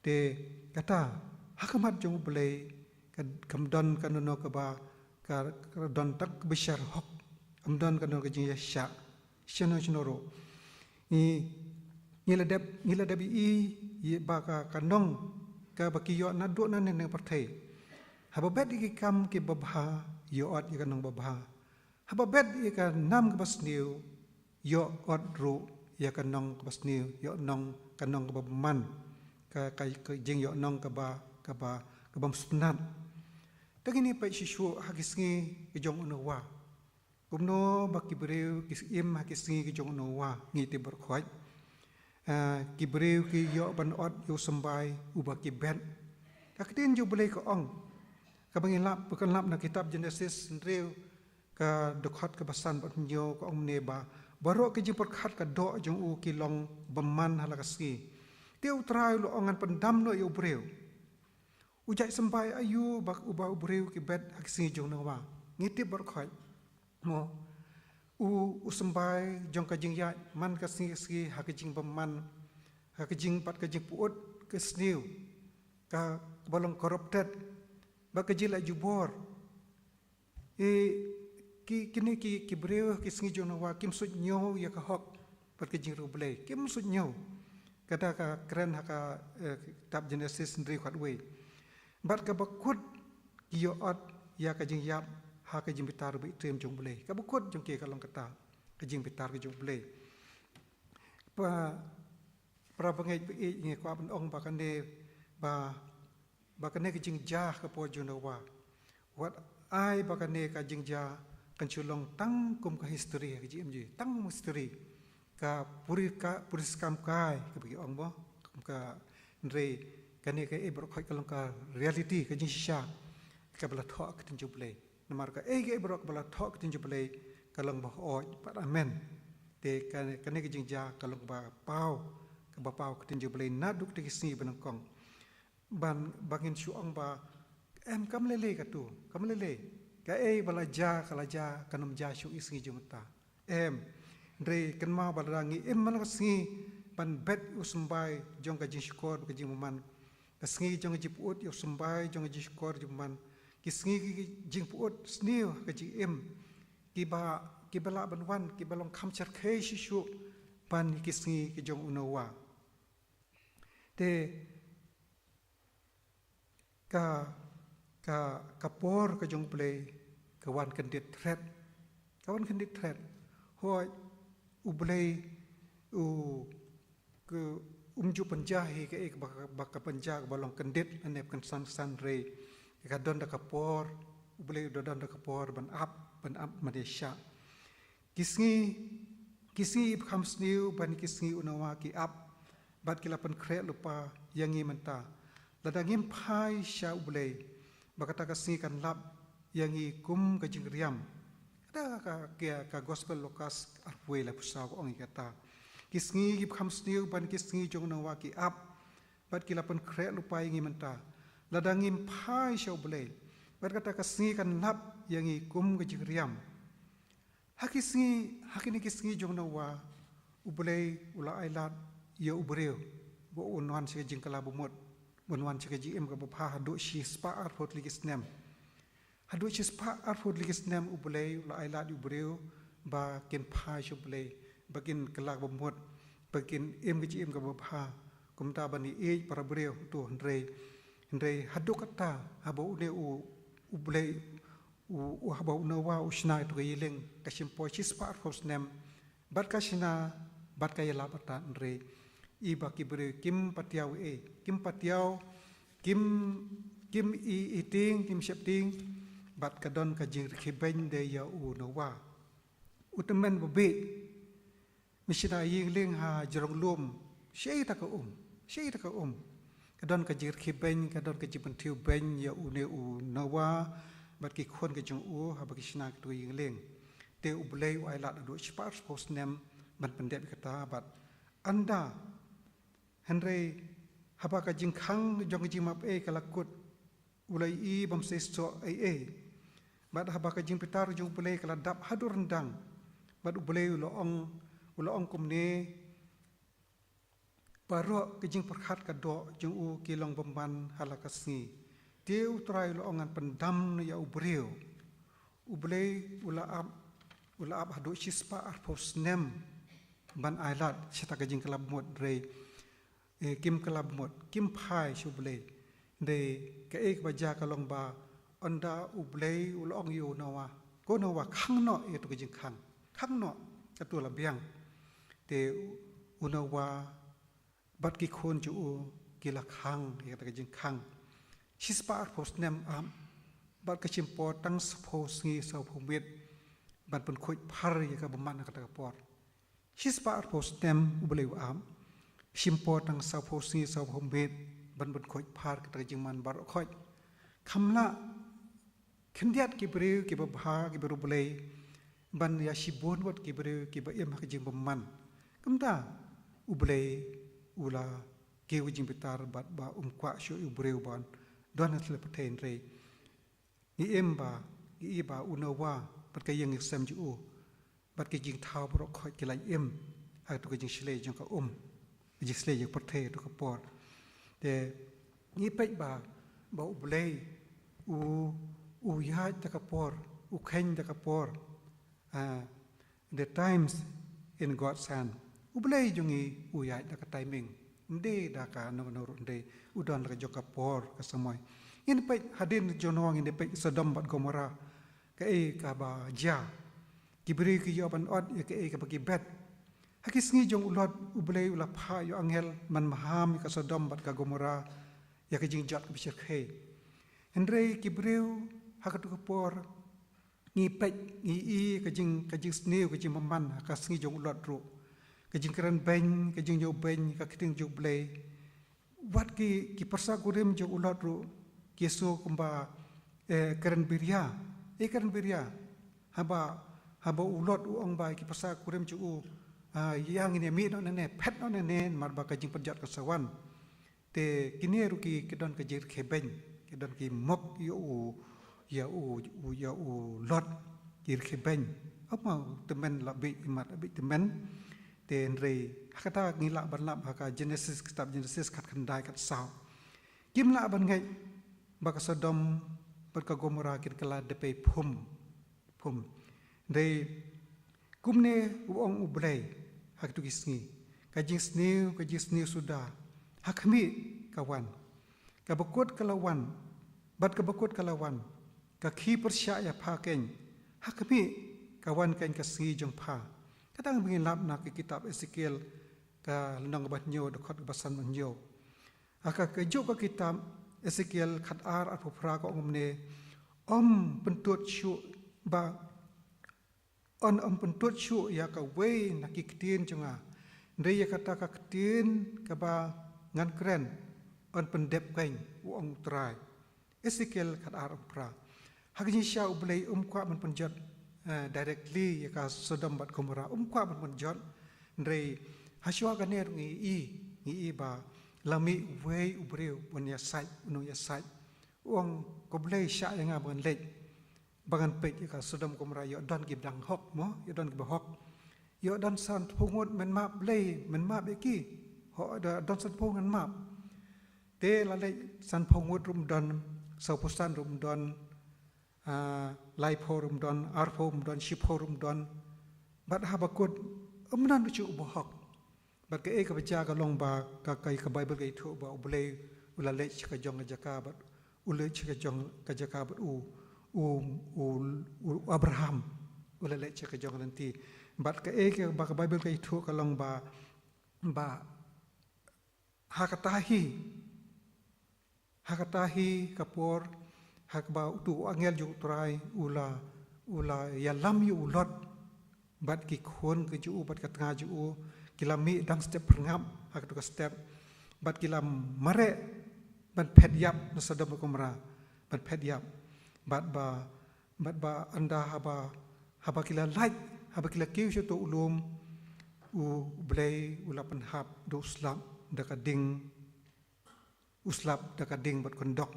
de kata hakamat jong blei ka kamdon kanono ka ba ka don tak bishar hok amdon kanono ka jing yasha shenoro ni ladab i ba ka kanong ka bakiyo na do na neng partai hababet iki kam ki babha yo ot ikan nong babha hababet ika nam ka basniu yo ot ru ya kan nong ka basniu yo nong kanong ka baman ka jing yo nong ka bam sunat tagini pa shishu hagisngi ki jong unawa kumno baki breu kisim hagisngi ki jong unawa ngiti berkhoi ki breu ki yo ban ot yo sambai ubaki ben takdin jo boleh ko ong kabangilap bukan lap na kitab Genesis ndreu ka dokhat ka basan bat nyo ka ong neba baro ka jing perkhat ka do jong u kilong baman halakasi tiu trai lo ongan pendam no yo breu ujai sampai ayu bak uba breu ki bet aksi jong nawa ngiti berkhoi mo u sampai jong ka jing ya man ka si ha ka jing baman ha ka jing pat ka jing puut ka sniu ka bolong corrupted bakajila jubor kini ki breu ki singi jona wa kim sut nyo ya ka hok pat ka jing rublei kim sut nyo kata ka kren ha ka tab Genesis ndri khat we bat ka bakut ki yo ot ya ka jing yap ha ka jing bitar bi trem jong blei ka bakut jong ke ka long kata ka jing bitar ka jong blei pra bangai bi nge kwa ban ong ba kan de bakane ka jingja ka po junawa wat ai bakane ka jingja kan chulong tang kum ka history ka jimji tang history ka puriskam kai ka bagi ong bo ka ndre kane ka ebro khoi kalong ka reality ka jingsha ka bala thok tin jublei namar ka ge ebro ka bala thok tin jublei kalong ba oi pat amen te kane ka jingja kalong ba pau ka ba pau ka tin jublei na duk te kisni banang kong ban bangin syuang ba kam lele katu kam lele ka bala ja kala ja kanum ja syu isngi jumta ndre kan ma balangi man singi ban bet usumbai jong ka jishkor ka jimuman ka singi jong jiput yo sumbai jong jishkor jimuman ki singi ki jingput sniu ka ji ki bala ban wan ki balong khamchar khe shishu ban ki singi ki jong unawa te ka por ka jong play ka wan kendit threat hoi ublay ke umju penjahi ke ek baka penjag balong kendit anep kan san re ka don da ka por ublay don da ka por ban up Malaysia kisngi kham sniu ban kisngi unawa ki up bat kilapan kre lupa yangi menta ladangim phai sha ublay bakata kasih kan lab yang ikum ke jingriam ada ka gospel Lukas arpwe la pusau ko ang kata kisngi gip kham sniu ban kisngi jong na wa ki up bat kilapan kre lupai ngi menta ladangim phai shau bele bat kata kasngi kan lab yang ikum ke jingriam hakini kisngi jong na wa ubele ula ailat ya ubreu bo unwan se jingkala bumot bunwan se jim ka bapha do shi spa arfot ligisnem hadu shi spa arfot ligisnem ubele ula ailat ubreu ba ken pha shu bele bakin kelak bumot bakin em ke jim ka bapha kumta bani e para breu to ndre hadu kata habo une ubele u habo unawa usna to yeleng kashim po shi spa arfot nem bat kashina bat kaya lapata ndre iba kibre kim patiaw kim iting kim septing bat kadon ka jing khiben de ya u no wa utamen babe misina ying ling ha jorong lum shei ta ka kadon ka jing khiben kadon ka jipen tiu ben ya u ne u no wa bat ki khon ka jong u ha ba kisna tu ying ling te u blei wa la do spars post nem ban pendek kata bat anda Henry haba ka jingkhang jong jimap kalakut ulai I bam sesto bat haba ka jing pitar jong pulai kala dap hadur rendang bat ubulai uloong kumne paro ka jing perkhat ka do jong u kilong bamban halakasni teu trai uloongan pendam ya ubreu ubulai ulaap hadu shispa arpos nem ban ailat cita ka jing kelab mod rei kim kelab mod kim phai shuble de ka ek baja kalong ba onda ublei ulong yu nawa ko nawa khang no e to jing khang no ka tu la biang te unawa bat ki khon chu u ki la khang e ta jing khang shispa post nem am bat ka chimpo tang suppose ngi so phumit bat pun khoi phar ye ka baman ka ta por shispa post nem ublei am Simpo tang saposi sa hombet ban khoi phar ka jing man bar khoi khamla khendiat ki bre ki ba bha ki ber bulei ban ya shibon wat ki bre ki ba em ha jing man kamta ublei ula ke jing pitar bat ba kwa sho ubre ban donat le paten re ni emba ni ba unawa bat ka yang exam ju bat ki jing thau bro khoi ki lai em ha to ka jing shle jong ka jisle je porthe to kapor te ni pet ba ublei u ya ta kapor u khen ta kapor the times in God's hand ublei jungi u ya ta ka timing nde da ka no nde u don ka jokapor ka samoy in pet hadin jonong in pet Sodom bat Gomora ka ka ba ja kibri ki yoban od ka ba ki bet Hakis ngi jong ulot ublei ula pha yo angel man maham ka Sodom bat ka Gomora ya ka jing jat ka bisir khe Henry kibreu hakatu ka por ngi pet ngi I ka jing sneu ka jing maman ka ngi jong ulot ru ka jing kran ben ka jing yo ben ka kiting jo blei wat ki persa kurim jo ulot ru ki so kumba kran biria haba ulot u ong bai ki persa kurim jo yang ini mi no nene pet no nene mar ba ka jing perjat ka sawan te kini ruki kedon ka jir kheben kedon ki mok ya u lot jir kheben apa temen labi imat abi temen te nrei hakata ngila ban lab haka Genesis kitab Genesis kat khandai kat saw kim la ban ngai ba ka Sodom ber ka Gomora kit kala depe phum dei kumne uong ublei hak tu kisngi kajing sneu sudah hakmi kawan ka bakut kalawan bat ka bakut kalawan ka khi persya ya phaken hakmi kawan kan ka sngi jong pha kadang bingin lap nak kitab Ezekiel ka lenong bat nyo dokot basan nyo aka ka jo ka kitab Ezekiel khat ar apopra ko ngomne pentut syu ba on pentut syu ya ka wei nakiktin jonga ndei ya kata ka ktin ka ba ngan kren on pendep kain uong trai Ezekiel kat ar pra hagni sha ublei kwa man penjot directly ka Sodom bat Gomora kwa man penjot ndrei haswa ka ner ngi ba lami wei ubreu bon ya sai no ya sai wong ko blei sha nga bon lej bangan pe ka Sodom Gomora yo don gib dang hok mo yo don gib hok yo don san phungot men ma blei men ma be ki ho don san phungan ma te la lej san phungot rum don sau pusan rum don lai pho rum don ar pho rum don ship pho rum don bat habakut nan chu bo hok bat ke ka baca ka long ba ka kai ka bible kai thu ba ulei ula le ka jong ka jaka bat ulei ka jong ka jaka bat Abraham ula le ka jong nanti bat ke ba ka bible kai thu ka long ba hakatahi kapor hakba tu angel ju trai ula ya lam yu ulot bat ki khon ke ju bat ka tanga ju kilami dang step pengam hak tu ka step bat kilam mare ban phet yap na Sodom Gomora ban phet yap bat ba anda haba kila like haba kila kiu tu ulum blei ulapan hab do slap dakading uslap dakading bat kondok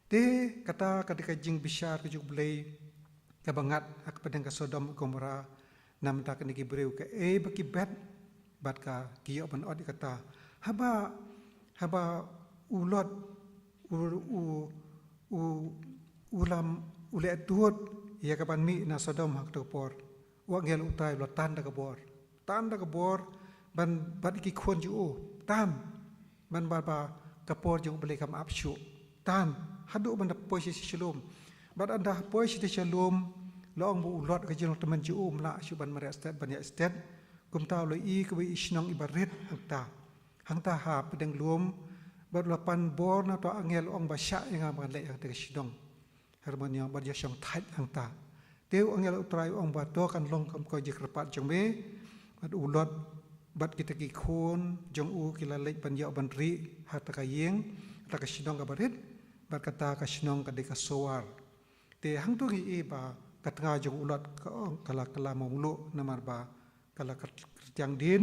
te kata ketika jing bisyar ke blei ka bangat hak padang ka Sodom Gomora nam ta kini breu ke baki bet bat ka kiyo ban od kata haba ulot ulam ule tuot ya ka ban mi na Sodom hak to por wa ngel utai lo tan da ka bor ban bat ki khon ju tan ban ba ka por ju blei kam apshu tan hadu ban da posisi shalom bat anda posisi shalom long bu ulot ka jeng teman ju la shuban mare stat ban ya stat kum ta lo i ka wi isnong ibaret hangta ha pedeng lum bat lapan bor na to angel ong ba sha nga ban le ang te sidong harmonia bat ya shong thai hangta teu angel utrai ong ba to kan long kam ko jikrapat jong me bat ulot bat kita ki khon jong kila le ban ya ban ri ha ta ka yeng ta ka sidong ka baret bat kata ka sinong ka de ka sowar te hang tu gi ba katanga jong ulot kala monglu namar ba kala kerjang din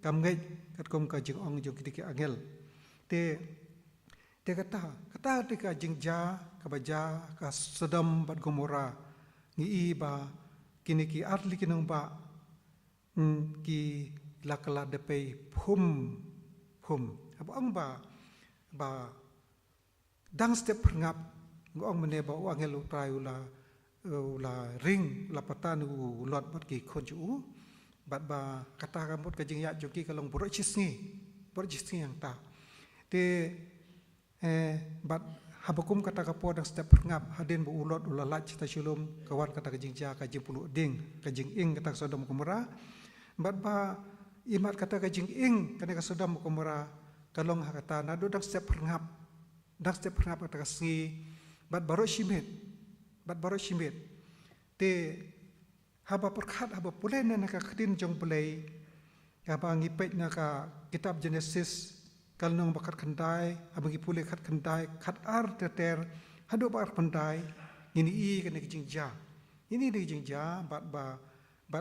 kam ngai kat kom ka jing ong jong kitiki angel te kata te ka jing ja ka baja ka Sodom bat Gomora ngi ba kini ki atli kinong ba ki lakala de pe phum abang ba dang step ngap ngong mene ba angel utrai ula ring la patan ulot bat ki khonju bat ba kata kamut ka jing ya joki kalong boro chisngi yang ta te bat habakum kata kapor dang step ngap hadin bu ulot ula lach ta shulum kawan kata ka jing ja ka jing pulu ding ka jing ing kata Sodom Gomora bat ba imat kata ka jing ing kana ka Sodom Gomora kalong hakata na do dang step ngap kata ka sngi bat baro shimit te haba perkhat haba pulen na ka khatin jong pulei haba ngipet na ka kitab Genesis kalnong bakat khandai haba ngi pule khat khandai khat ar ter hado ba khandai ini kana ki jingja ini de jingja bat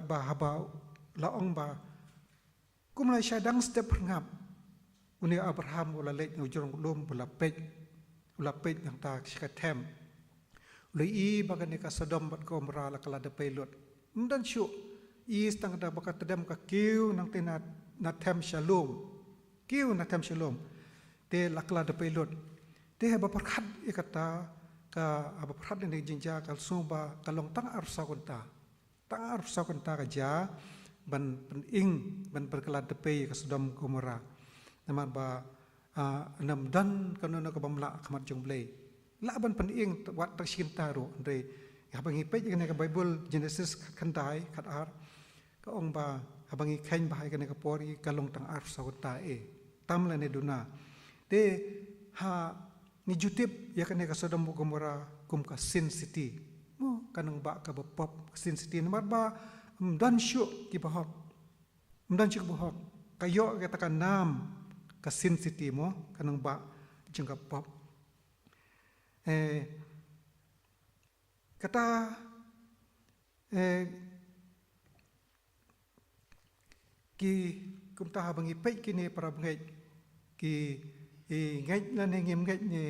ba haba laong ba kumlai syadang step ngap uni Abraham ula lek ngujung lum bula pej yang ta sikatem Lui bagan ka Sodom bat Gomora la kala de pelot ndan shu stang da bakat tedam ka kiu nang tena na tem shalom te la kala de pelot te ba perkhat ikata ka aba perkhat ne jinja kal sumba kalong tang arsa konta ka ja ban ing ban perkala de pe ka Sodom Gomora nama ba nam dan kanono ka bamla khamat jong blei laban penting wat tersinta ro andre habangi pe jeng ka Bible Genesis khandai khat ar ka ong ba habangi khain bahai ka ka pori kalong tang ar sawta tam la ne duna te ha ni jutip ya ka ka Sodom Gomora kum ka Sin City mo kanang ba ka pop Sin City namar ba dan syu ki bahok kayo ka ta nam ka Sin City mo kanang ba jeng ka pop kata ki kumta bangi pei kini para bangai ki ngai na ngem ngai ne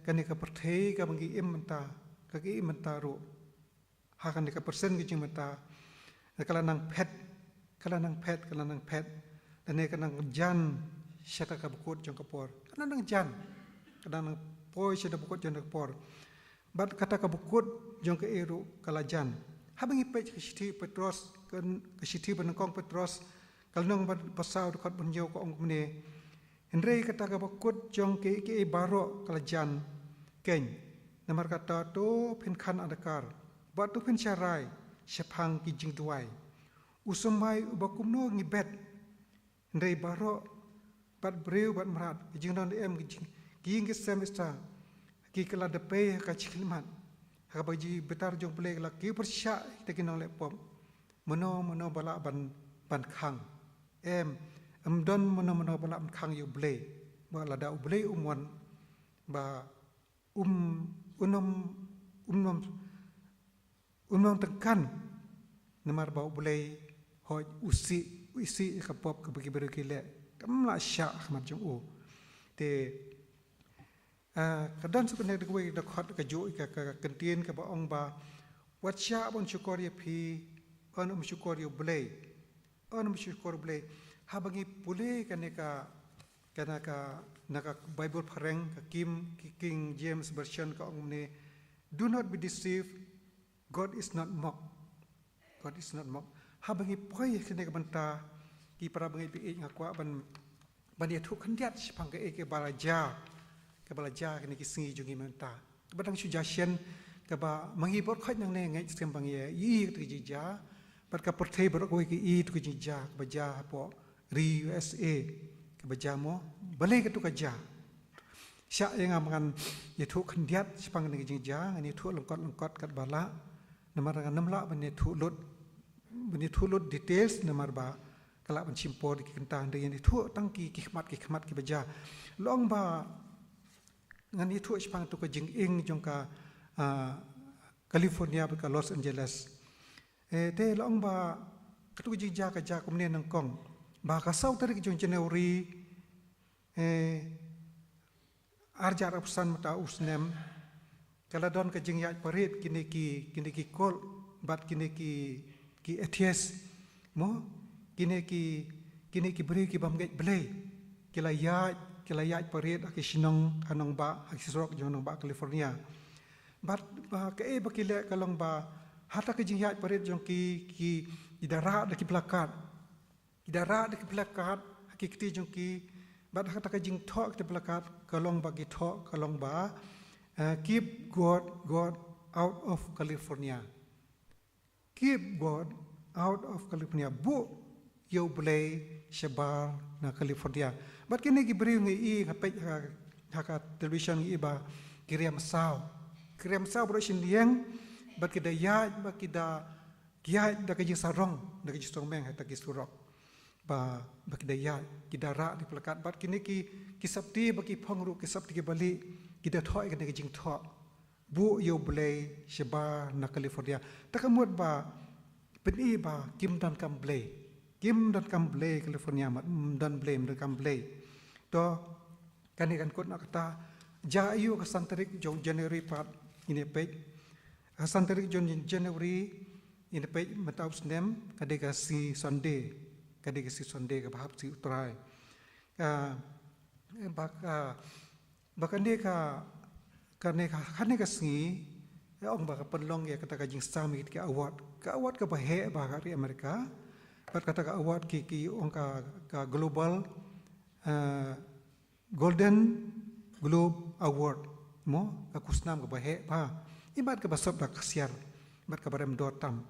kani ka perthei ka bangi imenta ka ki imenta ro ha kani ka persen ki jimenta kala nang pet dan ne kanang jan syata ka bukut jong kapor kana nang jan kana nang poi syata bukut jong kapor bat kata ka bukut jong ke eru kala jan habangi pe ke siti Petros kan ke siti benengkong Petros kalnong pasau dekat bunjau ko ong mene Henry kata ka bukut jong ke baro kala jan ken namar kata to pen khan adakar bat tu pen syarai syapang ki jing duai usumai ubakumno ngibet ndai baro bat breu bat merat jing non em ki ngis semester ki kala de pe ka chiklimat ha baji betar jong plek la ki persya te kinong lepom mono bala ban khang em don mono bala ban khang yu ble ba la da ble umwan ba unom tekan namar ba ble hoj usi kapop ke bagi berkile kamla syak mat jong o te kadan sukne de we de khot ka jo ka kentien ka ba ong ba wat sya bon syukor ye phi on syukor ye blei on syukor blei ha bagi pule kana ka naka Bible pareng ka King James version ka ong ne do not be deceived, God is not mocked. God is not mocked. Ha bangi poi kene ka banta ki para bangi pi ngakwa ban ye thuk khandiat sipang ke balaja kene ki singi jungi menta badang suggestion ka ba mangi bor khot nang ne ngai sem bang ye yi tu ji ja bat ka porthei bor ko ki i tu ji ja ba ja po ri USA ka ba ja mo bale ka tu ka ja sya yang amangan ye thuk khandiat sipang ne ji ja ani thuk longkot kat bala namar namla ban ye thuk lut details namar ba kala ban simpor ki kentang de yani thu tang ki khmat ki baja long ba ngani thu spang tu ka jing ing jong ka California ba ka Los Angeles te long ba katu jing ja ka ja kumne nang kong ba ka sau tarik jong January arjar apsan mata usnem kala don ka jing ya parit kini ki kol bat kini ki ATS mo kini ki beri ki bam gate blay kila ya parit ki sinong anong ba akisrok jonong ba California bat ba ke ba kile kalong ba hata ke jing ya parit jong ki idara de ki plakat ki kiti jong ki bat hata ke jing thok te plakat kalong ba ki thok kalong ba keep God out of California. Keep God out of California. Bu yo blay shabar na California. But kini ki beri ngi i kapet haka television ngi ba kiriam sao bro shin liang bat kida ya ba kida kia da ka sarong da ka songmeng ha ta ki surok ba kida ya kida ra di plakat bat kini ki sabti ba ki phongru ki sabti ki bali kita thoi kan ke jing tho bu yo blay sheba na California takamut ba peni ba kim dan kam blay California mat dan blame dan kam blay to kan kot nak kata ja ayu ka santarik jong January part ini page santarik jong January ini page matau snem kadega si Sunday ka bahap si utrai bahkan dia kane ka singi ong ba penlong ya kata ka jing sami ka award ka bahe ba hari Amerika kata ka award ki ong ka global Golden Globe Award mo ka kusnam ka bahe ba ibat ka basop da kasiar bat ka barem dotam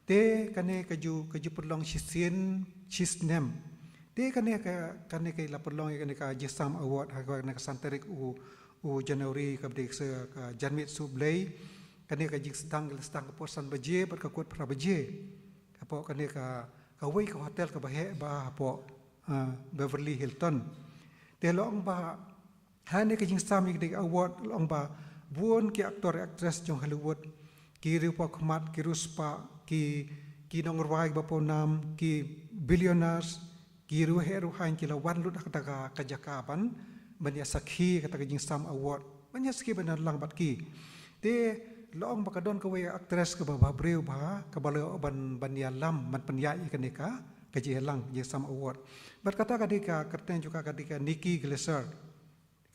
te kane kaju penlong sisnem te kane ka la penlong kane ka jisam award ha ka santarik u Januari ka bdek se ka janmit sublay kane ka jing stang ka porsan baje bat ka kot pra baje apo kane ka wei ka hotel ka bahe ba apo Beverly Hilton te long ba Hanya kejing sami kedik award long ba buon ki aktor aktris jong Hollywood ki rupa khmat ki ruspa ki nongruai bapo nam ki billionaires ki ruhe ruhain ki lawan lut kata kajakaban banya sakhi kata kejing sam award banya sakhi benar lang bat ki te long bakadon ka we aktris ka ba breu ba ka balo ban yalam man penyai kaneka kaji lang je sam award berkata kadika kerten juga kadika Nikki Glaser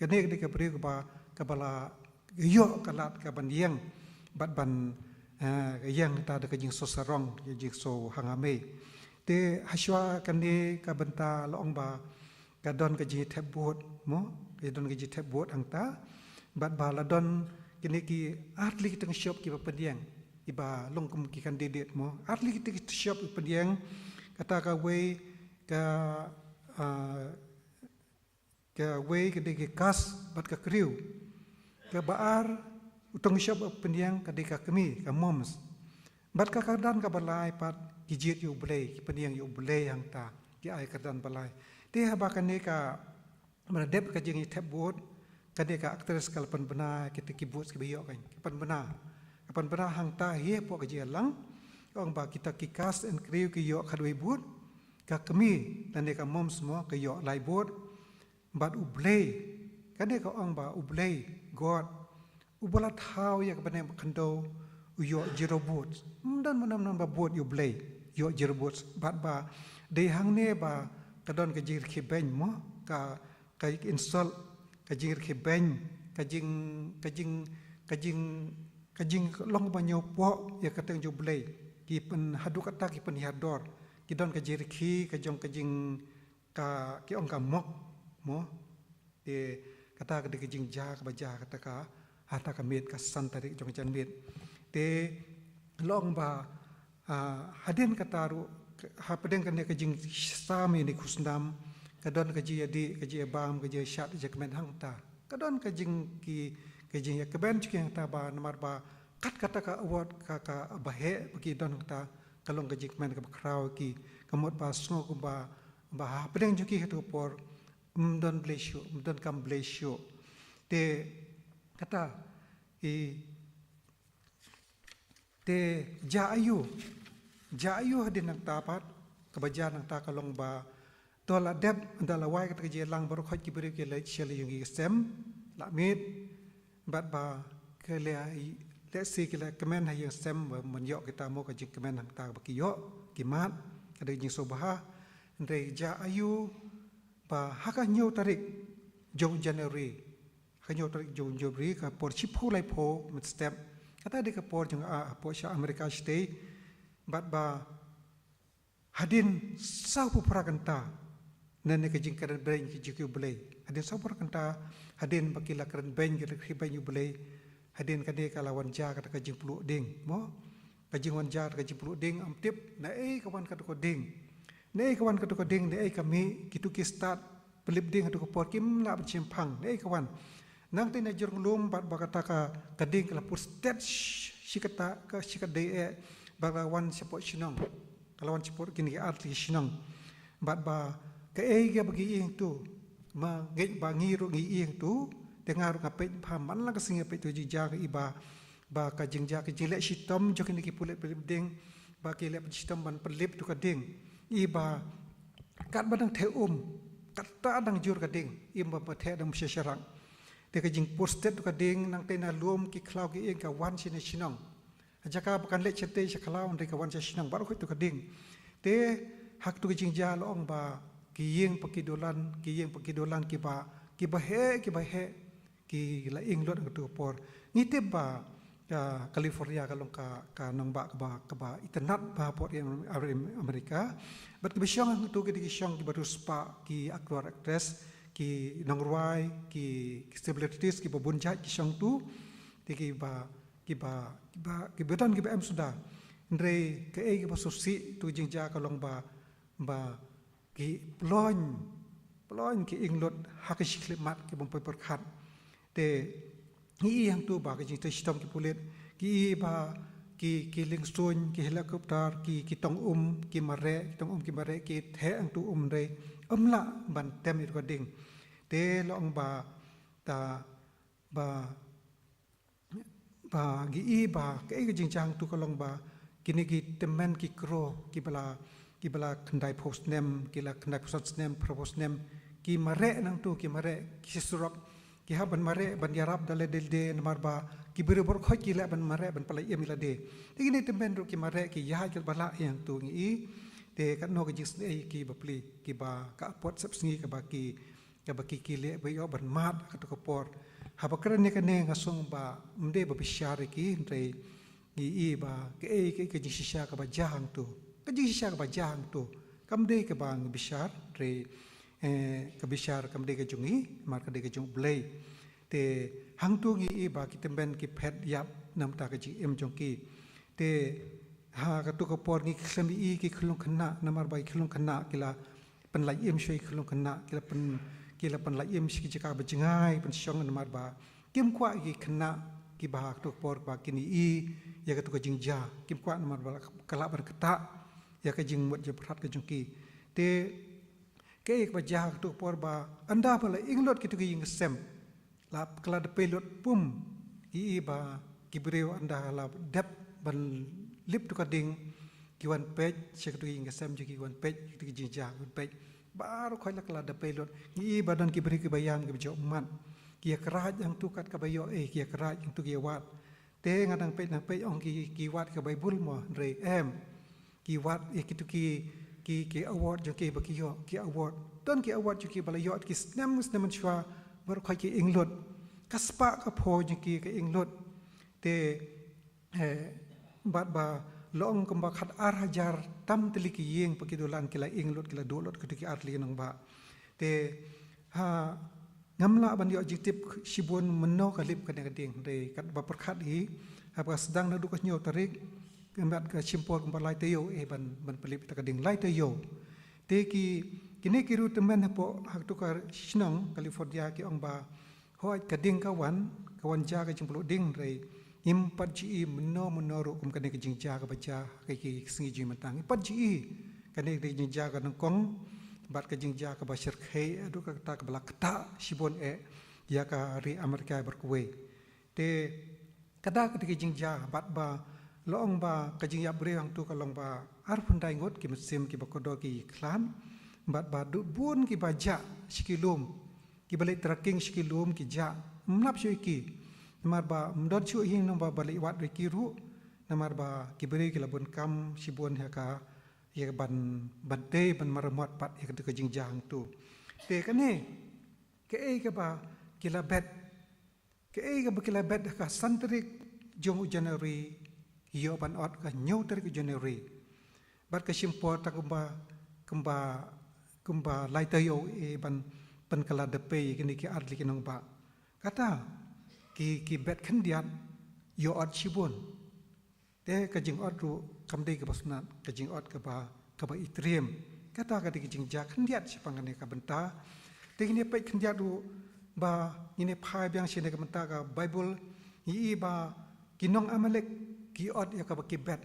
kene kadika breu ba kabala yo kalat ka ban yang bat ban yang ta da kajing so sarong je so hangame te haswa kane ka banta long ba kadon kaji tebot mo kadon kaji tebot angta bat ba ladon kini ki atli kita shop ki pediang iba long kum ki kandidat mo atli kita shop pediang kata ka we ka we ke kas bat ka kriu ka baar utang shop pediang ka ka kami ka moms bat ka kadan ka balai pat ki jit yu blay ki pediang yu blay yang ta ki ai kadan balai te ha ba kane ka meradep ka jingi tebot kade ka aktris kalpan bena kita kibut kibiyo kan kapan bena hang ta he po ka jelang ong ba kita kikas and kriu ki yo khadwe but ka kami dan ka mom semua ka yo lai but bat ublay kade ka ong ba ublay god ubalat how ya ka bena kando yo jero but dan menam ba but ublay yo jero but bat ba de hang ne ba kadon ka jir ki ben mo ka install kajing kebeng kajing long banyo po ya kateng jublay ki pen hadu kata ki pen hador ki don kajir ki kajong ka ki ong ka mok mo de kata ka kajing ja ka baja kata ka hata ka met ka santari jong jan met de long ba hadin kataru ha pedeng kan kajing sami ni kusndam kadon kaji adi kaji abam kaji syat jakmen hangta kadon kajing ya keben cik yang ta ba nomor ba kat kata ka award ka bahe bagi don ta kalong kaji kemen ka krau ki kamot ba sngo ku ba pedeng juki hatu por don blesio don kam blesio te kata te jaayu hadin nang tapat kebajan nang ta kalong ba tola deb andala wai kata je lang baru khoj ki beri ke le cheli yung sem la mit bat ba ke le ai le si ke le kemen ha yung sem man yo kita mo ka jik kemen hang ta ba ki yo ki mat kada jing so bah ndre ja ayu ba haka nyo tarik jong January ha nyo tarik jong January ka por chipu lai po mit step kata de ka por jong po sha America stay bat ba hadin sau pu prakanta nene kajing karen brain ki jiku belai hadin sabar kanta hadin bakila karen brain ki ribai yu belai hadin kade kalawan ja kata kajing pulu ding mo kajing wan ja kajing pulu ding am tip na kawan kata ko ding kawan kata ko ding kami kitu ki start pelip ding kata ko por kim la chimpang kawan nang tin na jurung lum bat bakata ka kading kala pur stat sikata ka sikade bagawan support sinong kalawan support kini arti sinong bat ba kaya bagi ing tu ma ngej bangiru ngi ing tu dengar ngapet paman lang kasing ngapet tu jija iba ba ka jingja ke jilek sitom jokin ki pulet pelip ding ba ki lep sitom ban pelip tu ka ding iba kat badang the kata dang jur ka ding imba ba the dang syasarang te ka jing posted tu ka ding nang tena lum ki klau ki ing ka wan sin sinong ajaka bukan lek chete saklau ndai ka wan sinong baru tu ka ding te hak tu jingja long ba kiyeng pakidolan ki bahe ki la inglot ngatu por ngite ba California kalong ka nang ba internet ba por Amerika bat bisyong ngatu ki syong ki baru spa ki aktor actress ki nongruai ki celebrities ki babunja ki syong tu ki bedan ki am sudah ndre ke ki basusi tu jingja kalong ba ki plon ki inglot hakish klimat ki bompoy perkhat te ni yang tu ba ki sistem ki pulit ki ba ki lingsun ki helikopter ki tong ki mare ki the ang tu re la ban tem it ko ding te long ba ta ba gi ba ke jing jang tu kalong ba kini ki temen ki kro ki bala kendai post name ki la kendai post name propose name ki mare nang tu ki mare ki surok ki ha ban mare ban yarab dale del de namar ba ki bere bor khoi ki la ban mare ban palai em la de ini temen ru ki mare ki ya ki bala yang tu ngi te kan no ki jis ei ki ba pli ki ba ka pot sap sngi ka ba ki le ba yo ban mat ka to ko por ha ba kran ne ka ne ngasong ba mde ba bishar ki re i ba ke jis shisha ka ba jang tu ka jis shisha ka ba jang tu kam de ka ba bishar re ka bishar kam de ka jungi mar ka de ka jung blei te hang tu ngi ba ki temben ki phet yap nam ta ka ji em jong ki te ha ka tu ka por ngi khami i ki khulung khna namar bai khulung khna kila pen lai em shoi khulung khna kila pen lai em shi ka ba jingai pen shong namar ba kim kwa ki khna ki ba tu por ba kini i ya ka tu ka jingja kim kwa namar ba kala bar kata ya ka jing mot je prat ka jong ki te ke ek ba ja tu por ba anda ba la inglot ki tu ki ing sem la kala de pelot pum i ba ki breu anda la dep ban lip tu ka ding ki wan pej che tu ing sem je ki wan pej tu ki jingja wan pej baru khoi la kala de pelot i ba dan ki bri ki bayam ki jo man ki kraj yang tu kat ka bayo ki kraj yang tu ki wat te ngadang pej ong ki wat ka bible mo re em ki wat ki tu ki award jo ki ba ki yo ki award don ki award jo ki bala yo ki snem chwa bar khoi ki inglot kaspa ka pho jo ki inglot te bat ba long kamba khat ar hajar tam teli ki yeng pa ki dolan ki la inglot ki la dolot ki arli nang ba te ha ngamla ban yo jitip shibun menno kalip ka ding re kat ba perkhat hi apa sedang na du ka nyo tarik kemat ka simpor kamba lai te yo ban pelip ta ka ding lai te yo te ki kini kiru temen po hak tu ka shnong California ki ong ba hoi ka ding ka wan ja ka jingplo ding re im pat ji menno ro kum ka ne ka jing ja ka baca ka ki singi ji matang pat ji ka ne ka jing ja ka nang kong bat ka jing ja ka ba shir khai adu ka ta ka bala kata shibon ya ka ri Amerika berkuwe te kada ka ki jing ja bat ba loong ba ka jing ya bre hang tu ka long ba ar phundai ngot ki musim ki ba kodo ki klan bat ba du bun ki ba ja shikilum ki balik tracking shikilum ki ja mnap shoi ki namar ba mdot chu hin no ba balik wat re ki ru namar ba ki bre ki la bun kam shibon ha ka ya ban te ban maramot pat ya ka jing ja hang tu te ka ne ke ba ki la bet ki la bet ka santrik jong January yo ban ot ka nyau tarik January bat ka simpor ta kumba lai ta yo ban kala de pe kini ki arli ki nong ba kata ki bet khan diat yo ot shibun te ka jing ot ru kam de ka basnat ka jing ot ka ba itriem kata ka de jing ja khan diat sipangan ka benta te kini pe khan diat ru ba ini phai byang sine ka benta ka bible i ba kinong amalek ki ot ya ka ba ki bet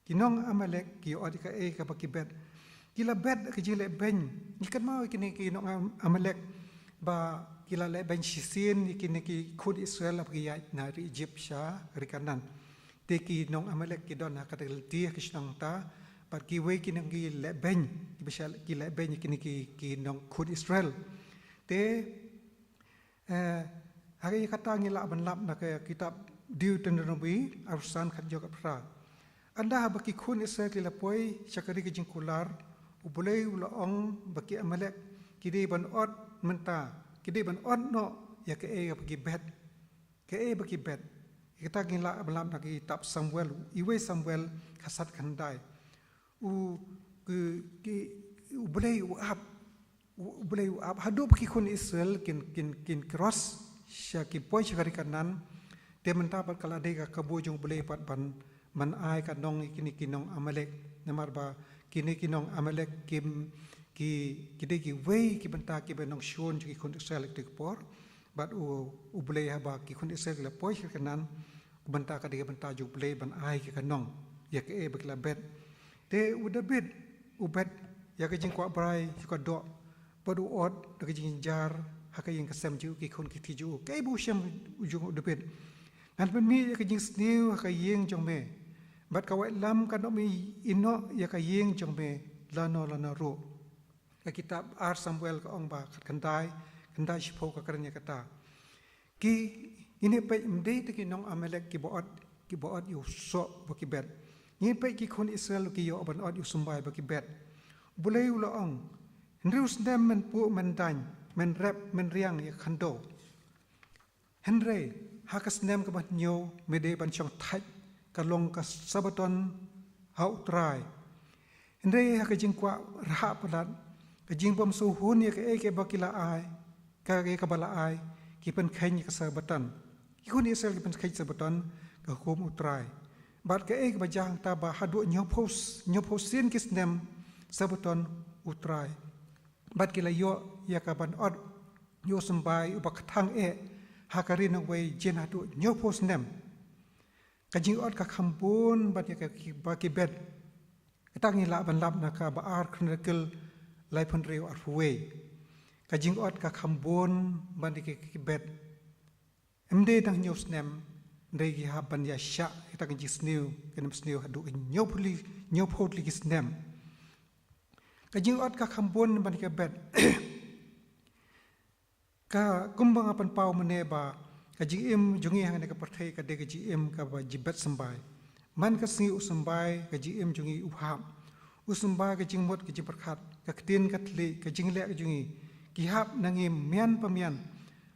kinong amalek ki ot ka ba ki bet kila bet ka jile ben ikan mau kini kinong amalek ba kila le ben sisin kini ki khud Israel ab ki ya na ri Egypt sha ri kanan te ki nong amalek ki don ka tel ti kisnang ta par ki we kinong ki le ben ki bisal ki le ben kini ki nong khud Israel te hari kata ngila ban lap na ka kitab Deuteronomy arusan khat jo ka pra anda baki khun Israel ki la poi chakari ki jingkular ubulay ulaong baki amalek kidi ban ot menta kidi ban ot no ya ke baki bet kita ngila balam na kitab Samuel iwe Samuel kasat khandai ubulay uab hadu baki khun Israel kin cross sya ki poi chakari kanan te menta bat kala de ka kabojong bulay pat ban man ai ka nong kini kinong amalek namar ba kini kinong amalek ki wei ki benta ki benong shon ki khun Israel tik por bat u bulay ha ba ki khun Israel la poi kanan benta ka de benta ju bulay ban ai ki kanong ya ke bakla bet te u David u bet ya ka jing kwa brai ko do padu ot ka jing jar haka yang kesem ju ki khon ki thi ju kai bu shem ujung depet ngan pen mi ya ka jing sniu haka yang jong me bat ka wai lam ka no mi ino ya ka yang jong me lana ro ka kitab ar Samuel ka ong ba kandai shpo ka karnya kata ki ini pe mdei te ki nong Amalek ki boat yu so ba ki bet ni pe ki khon Israel ki yo ban ot yu sumbai ba ki bet bulai u la ong Nrus dem men pu men dan men rep men riang ya khando Henry hakas nem ka ban nyo mede ban chong thai ka long ka sabaton hau trai Henry ha ka jing kwa ra palat ka jing bom su hun ya ke bakila ai ka bala ai ki pen khain ka sabatan ki hun Israel ki pen khain sabatan ka hom utrai bat ka ba jang ta ba hadu nyo pos sin kis nem sabaton utrai bat kila yo ya ka ban od yo sambai ubak thang hakarin away jen hatu nyo pos nem ka jing od ka khambun bat ya ka ba ki bet katang ila ban lab na ka ba ar khnakil lai phun reu ar fuwe ka jing od ka khambun ban ki bet emde dang nyo snem ndai gi ha ban ya sha ita ka jisniu kenem sniu hadu nyo photli ki snem ka jing od ka khambun ban ki bet ka kumbang apan pau mene ba ka jing im jungi hang ne ka parthai ka de ka jing im ka ba jibet sambai man ka singi usambai ka jing im jungi uham usambai ka jing mot ka jibarkhat ka tin ka thli ka jing le ka jungi ki hap nangim mian pamian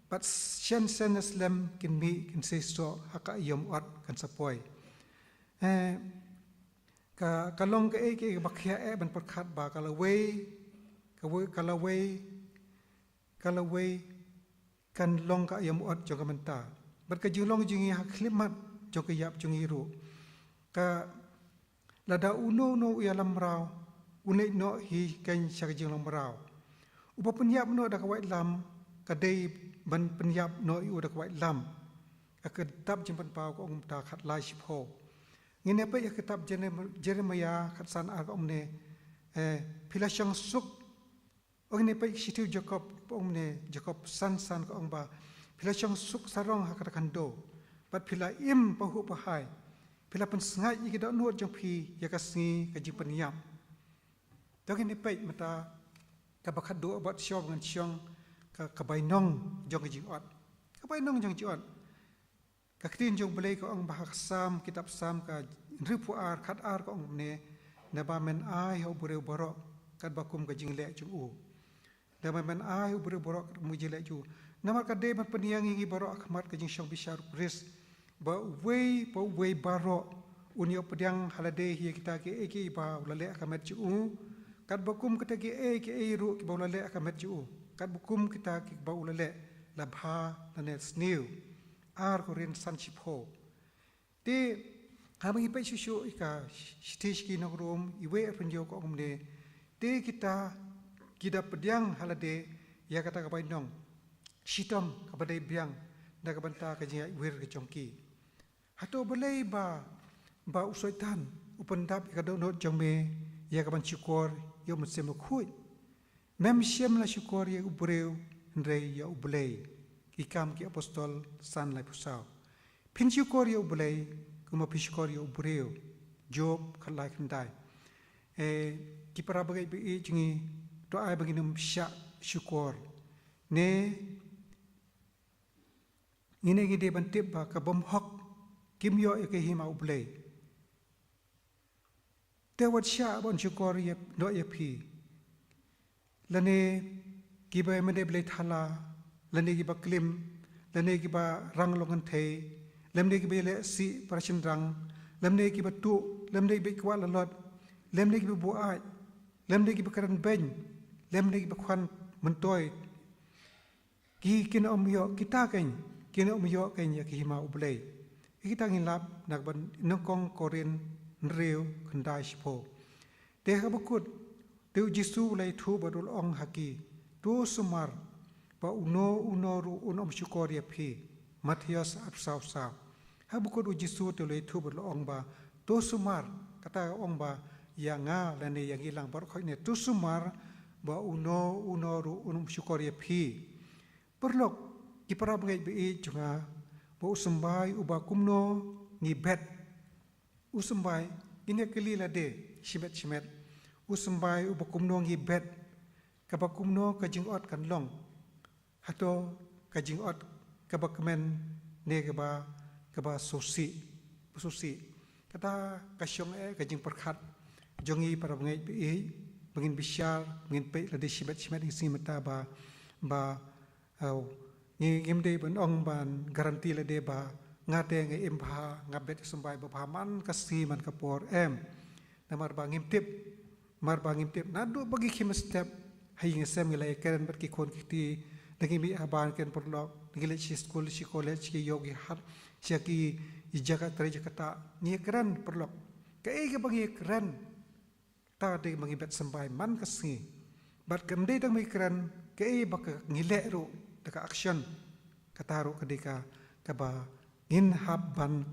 but shen islam kin mi kin se so haka yom ot kan sapoi ka long ka ke bakhya ban parkhat ba kalawei kan long ka yom ot jong menta ber ka jing long jingi hak khlimat jong ka yap jungi ru ka lada uno no ya lam rau unai no hi kan sak jing lam rau upa penyap no da ka wai lam ka dei ban penyap no u da ka wai lam ka kitab jing pan pau ko ong ta khat lai shipho ngine pe ya kitab Jeremia khat san ar om ne phila shang suk ong ne pe sitiu Jacob ong ne Jacob san ko ong ba phila shang suk sarong ha ka khando pat phila im pahu pahai phila pan sngai i ki da no jong phi ya ka singi ka ji penyap dong ne pe mata ka ba khado about show ngan chong ka bai nong jong ji ot ka bai nong jong ji ot ka ktin jong belai ko ong bahak sam kitab sam ka ripu ar khat ar ko ong ne na ba men ai ho bure boro kat ba kum ka jing le chu u na ba men ai ho bure boro mu ji le chu na ma ka de ban peniang ngi boro akhmat ka jing shong bishar pris ba wei baro unyo pediang halade hi kita ke eki ba lale akamet chu u kat ba kum kita ke ru ki ba lale akamet chu u kat ba kum kita ki ba lale la bha na ne sniu ar korin sanchipho te habangi pe shushu ika stage ki nogrom iwe penjo ko omne te kita pediang halade ya kata ka nong shitam ka badai biang da ka banta ka jia wir ke chongki hato belai ba usoitan upandap ka do not jongme ya ka ban chikor yo msem khui mem shem la chikor ya ubreu ndrei ya ublei ikam ki apostol san lai pusau pinchu korio bulai kuma pinchu korio bureo job khalai khandai ki para bagai bi jingi to ai bagi num sha syukur ne ngine gi de ban tip ba ka bom hok kim yo e ke hima ublei te wat sha bon syukur ye do ye phi lane ki ba me de blei thala lane ki ba klim lane ki ba rang longan thei lemne ki be le si parashin rang lemne ki ba tu lemne be kwa la lot lemne ki bu ai lemne ki ba karan ben lemne ki ba khan mun toy ki kin om yo kita kan kin om yo kan ya ki ma ublei kita ngin lap nak ban nokong korin reu khandai shpo te ha bakut te jisu lai thu badul ong haki tu sumar ba uno ru unom syukor ya phi Matias apsau sa ha buku jisu te le thu bul ong ba to sumar kata ong ba ya nga la ne yang hilang bar khoi ne to sumar ba uno ru unom syukor ya phi perlok kipara bangai bi junga bo sembai uba kumno ngi bet usembai ini keli la de shimet usembai uba kumno ngi bet kaba kumno kajing ot kan long hato kajing ot kaba kemen ne kaba susi kata kasyong kajing perkhat jongi para bangai bi bangin bisyar bangin pe la de shimet isi mata ba ngi ngimde ban ong ban garanti la de ba ngate ngi imha ngabet sembai ba man kasi man kapor namar ba ngimtip nadu bagi khim step hay ngi sem ngi la keren ber ki kon kiti ngi mi aban ken porlo ngi le chi school chi college ki yogi har ki ijaga tre jakata ngi keren porlo ke bagi keren ta de bagi bet sembai man kasi bat gamde dang mi keren ke bak ngi le ru ka action kataru kedika kaba in habban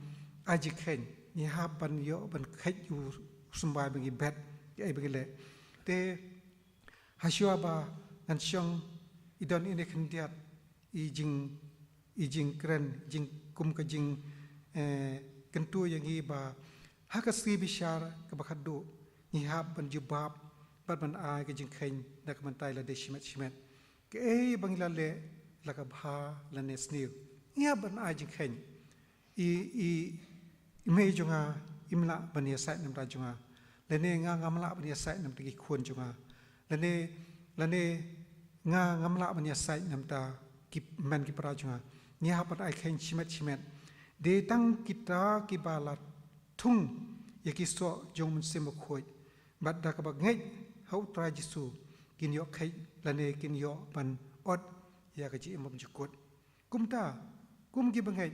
aji khen ni habban yo ban khet yu sumbai bagi bet ai bagi le te haswa ba an syong idon ini khendiat ijing kren jing kum ka jing kentu yang i ba hakasi bishar ka bakhadu ni habban jubab ban ai ka jing khen dak man tai la de shimet ke bang la le laka bha la nesniu ngia ban ai jing khen i me junga imla ban ya sai nam ra junga lene nga ngamla ban ya sai nam ti khun junga lene nga ngamla ban ya sai nam ta ki man ki pra junga ngia ban ai khen chimet de tang kita ki bala thung ya ki so jong mun sem khoi bat da ka ba ngai hau tra jisu kin yo khai lene kin yo ban ot ya ka ji imam jukut kum ki bangai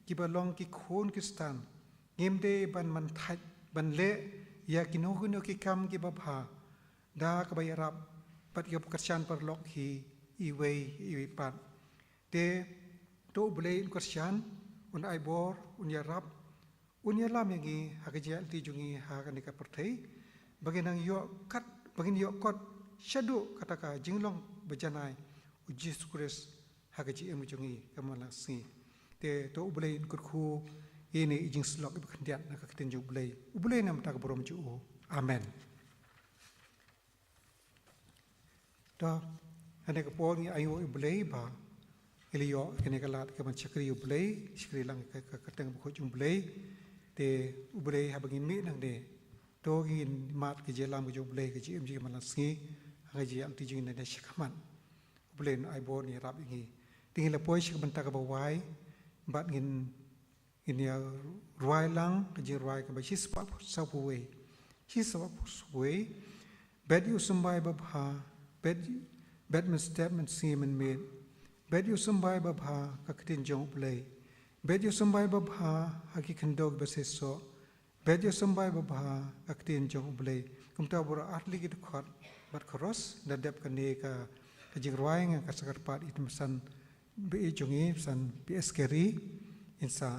ki balong ki khon ki stan ngemde ban man thai ban le ya ki no ki kam ki babha da ka bay rap pat yo karshan par lok hi i pat te to blei karshan un ai bor un ya rap un ya lam yangi ha ka jal ti jungi ha ka ni ka perthai baginang yo kat bagin yo kot shadu kata ka jinglong bajanai ujis kures hagaji emujungi kamala si te to ublei kurku ini ijing slok ibkandiat na kakitin ublei nam ta borom ju amen to ane ka pongi ayo ublei ba eliyo kene kalat ka man chakri ublei chakri lang ka kateng bu khojung ublei te ublei habangin mi nang de to gin mat ke jelam bu ublei ke ji emji kamala si hagaji am ti jing na de shikaman ublei no ai bo ni rap ingi tingin la poy shik banta ka bawai bat ngin ya ruai lang ji ruai ka ba shi sa puwe bet you sambai babha bet man step man sim and made bet you sambai babha ka kitin jong play bet you sambai babha haki khandog ba se so bet you sambai babha ka kitin jong play kum ta bora atli ki khot bat khoros da dep ka ne ka jing ruai nga ka sakar pat itmsan bi jongi san ps keri insa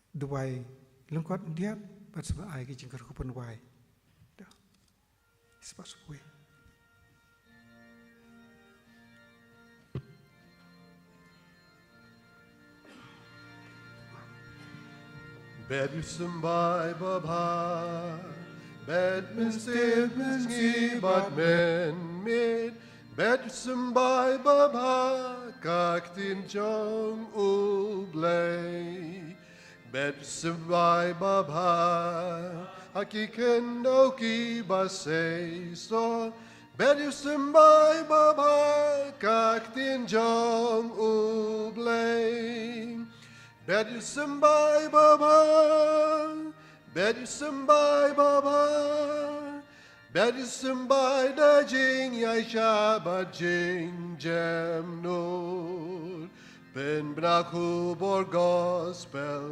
dubai lungkot dia pat sa ai ki jingkar ko pun wai da ispas we bed sambai babha bed min step min ski but men mid bed sambai babha kaktin jong ublay bed sambai babha hakikendo ki basay so bed sambai babha kaktin jong ublay bed sambai babha bed sambai babha bed sambai da jing yai shaba jing jam no ben braku bor gospel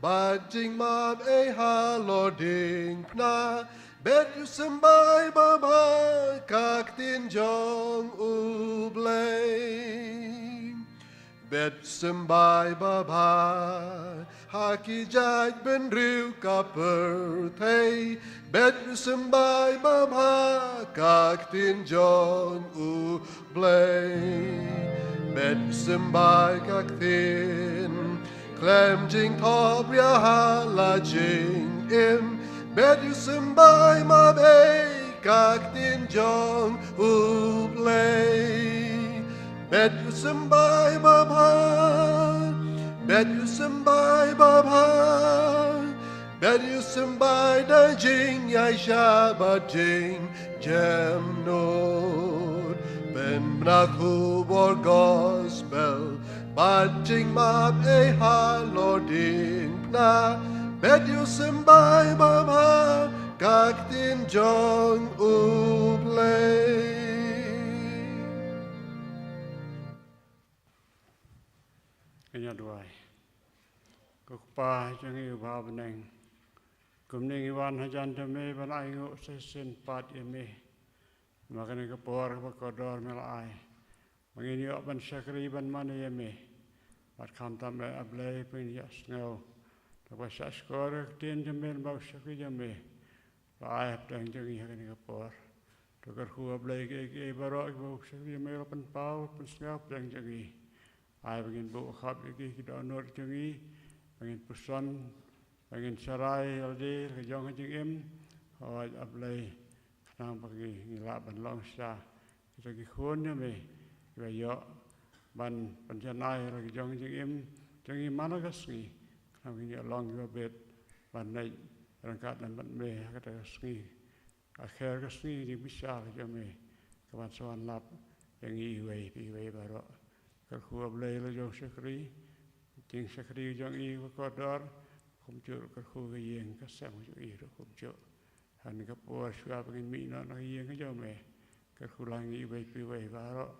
badjing mab e haloding pna bed sambai babha kaktin jong ublay bet sambai babha haki jaj ben riu kaper thay bet sambai babha kaktin jong ublay bet sembai kak tin klem jing top ya hala jing im bet you sembai ma be kak tin jong u play bet you sembai ba ba bet you sembai ba ba bet you sembai da jing ya sha ba jing jam nod ben braku bor gospel badjing map e ha lording na bet you sembai ba ba kak tin jong u play Kanya duai. Kukpa jangi ubah beneng. Kumning iwan hajan demi banai ngu sesin pat imi. Makanya kepor kekodor melai. Mengini ok ban syakri ban mana imi. Pat kam tam ablay pun ya snow. Tapi saya skor tien jemil bau syakri jemi. Lai pedang jangi hakani kepor. Tukar ku ablay ke barok bau syakri jemi pan pau pan snow pedang jangi. Ai bangin bu khap iki kita onor jangi. Bangin pusan bangin sarai aldi ke jong jing em. Hoi ablay nang bagi ngilak ban long sa. Kita ki khun jemi. Kita yo ban panjanai lagi jong jing em. Jangi mana kasngi. Kami ni long yo bet ban nai rangkat dan ban me kata kasngi. Akhir kasngi di bisa jemi. Kawan sawan lap yang iwei barok. Kerku ablay la jong syakri. Ting syakri jong i wakodor. Kumcur kerku gayeng kasam jong i kumcur. Han kapur syua pengin mina nak gayeng ke jom Kerku langi iwei barok.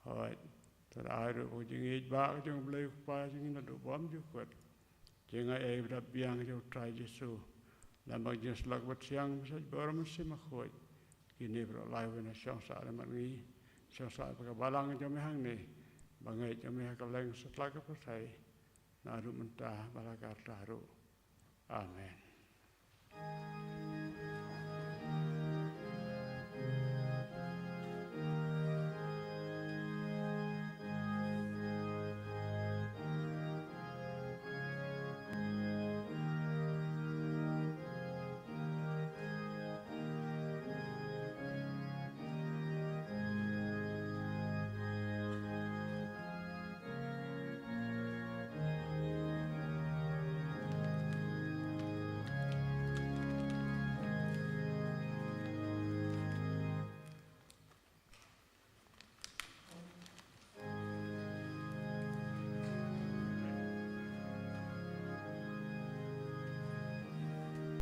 Hoi. Tad air ko jing i bak jong ablay kupa jing na do bom jukut. Jing ai berap biang jong try Jesu. Lambang jing selak bat siang bisa baram mesti makhoi. Kini berap lai wena syang sa ada mangi. Syang sa pakai balang jom hang ni. Bangai kami akan lagi setelah kepercayai. Naru mentah balakar taru. Amin.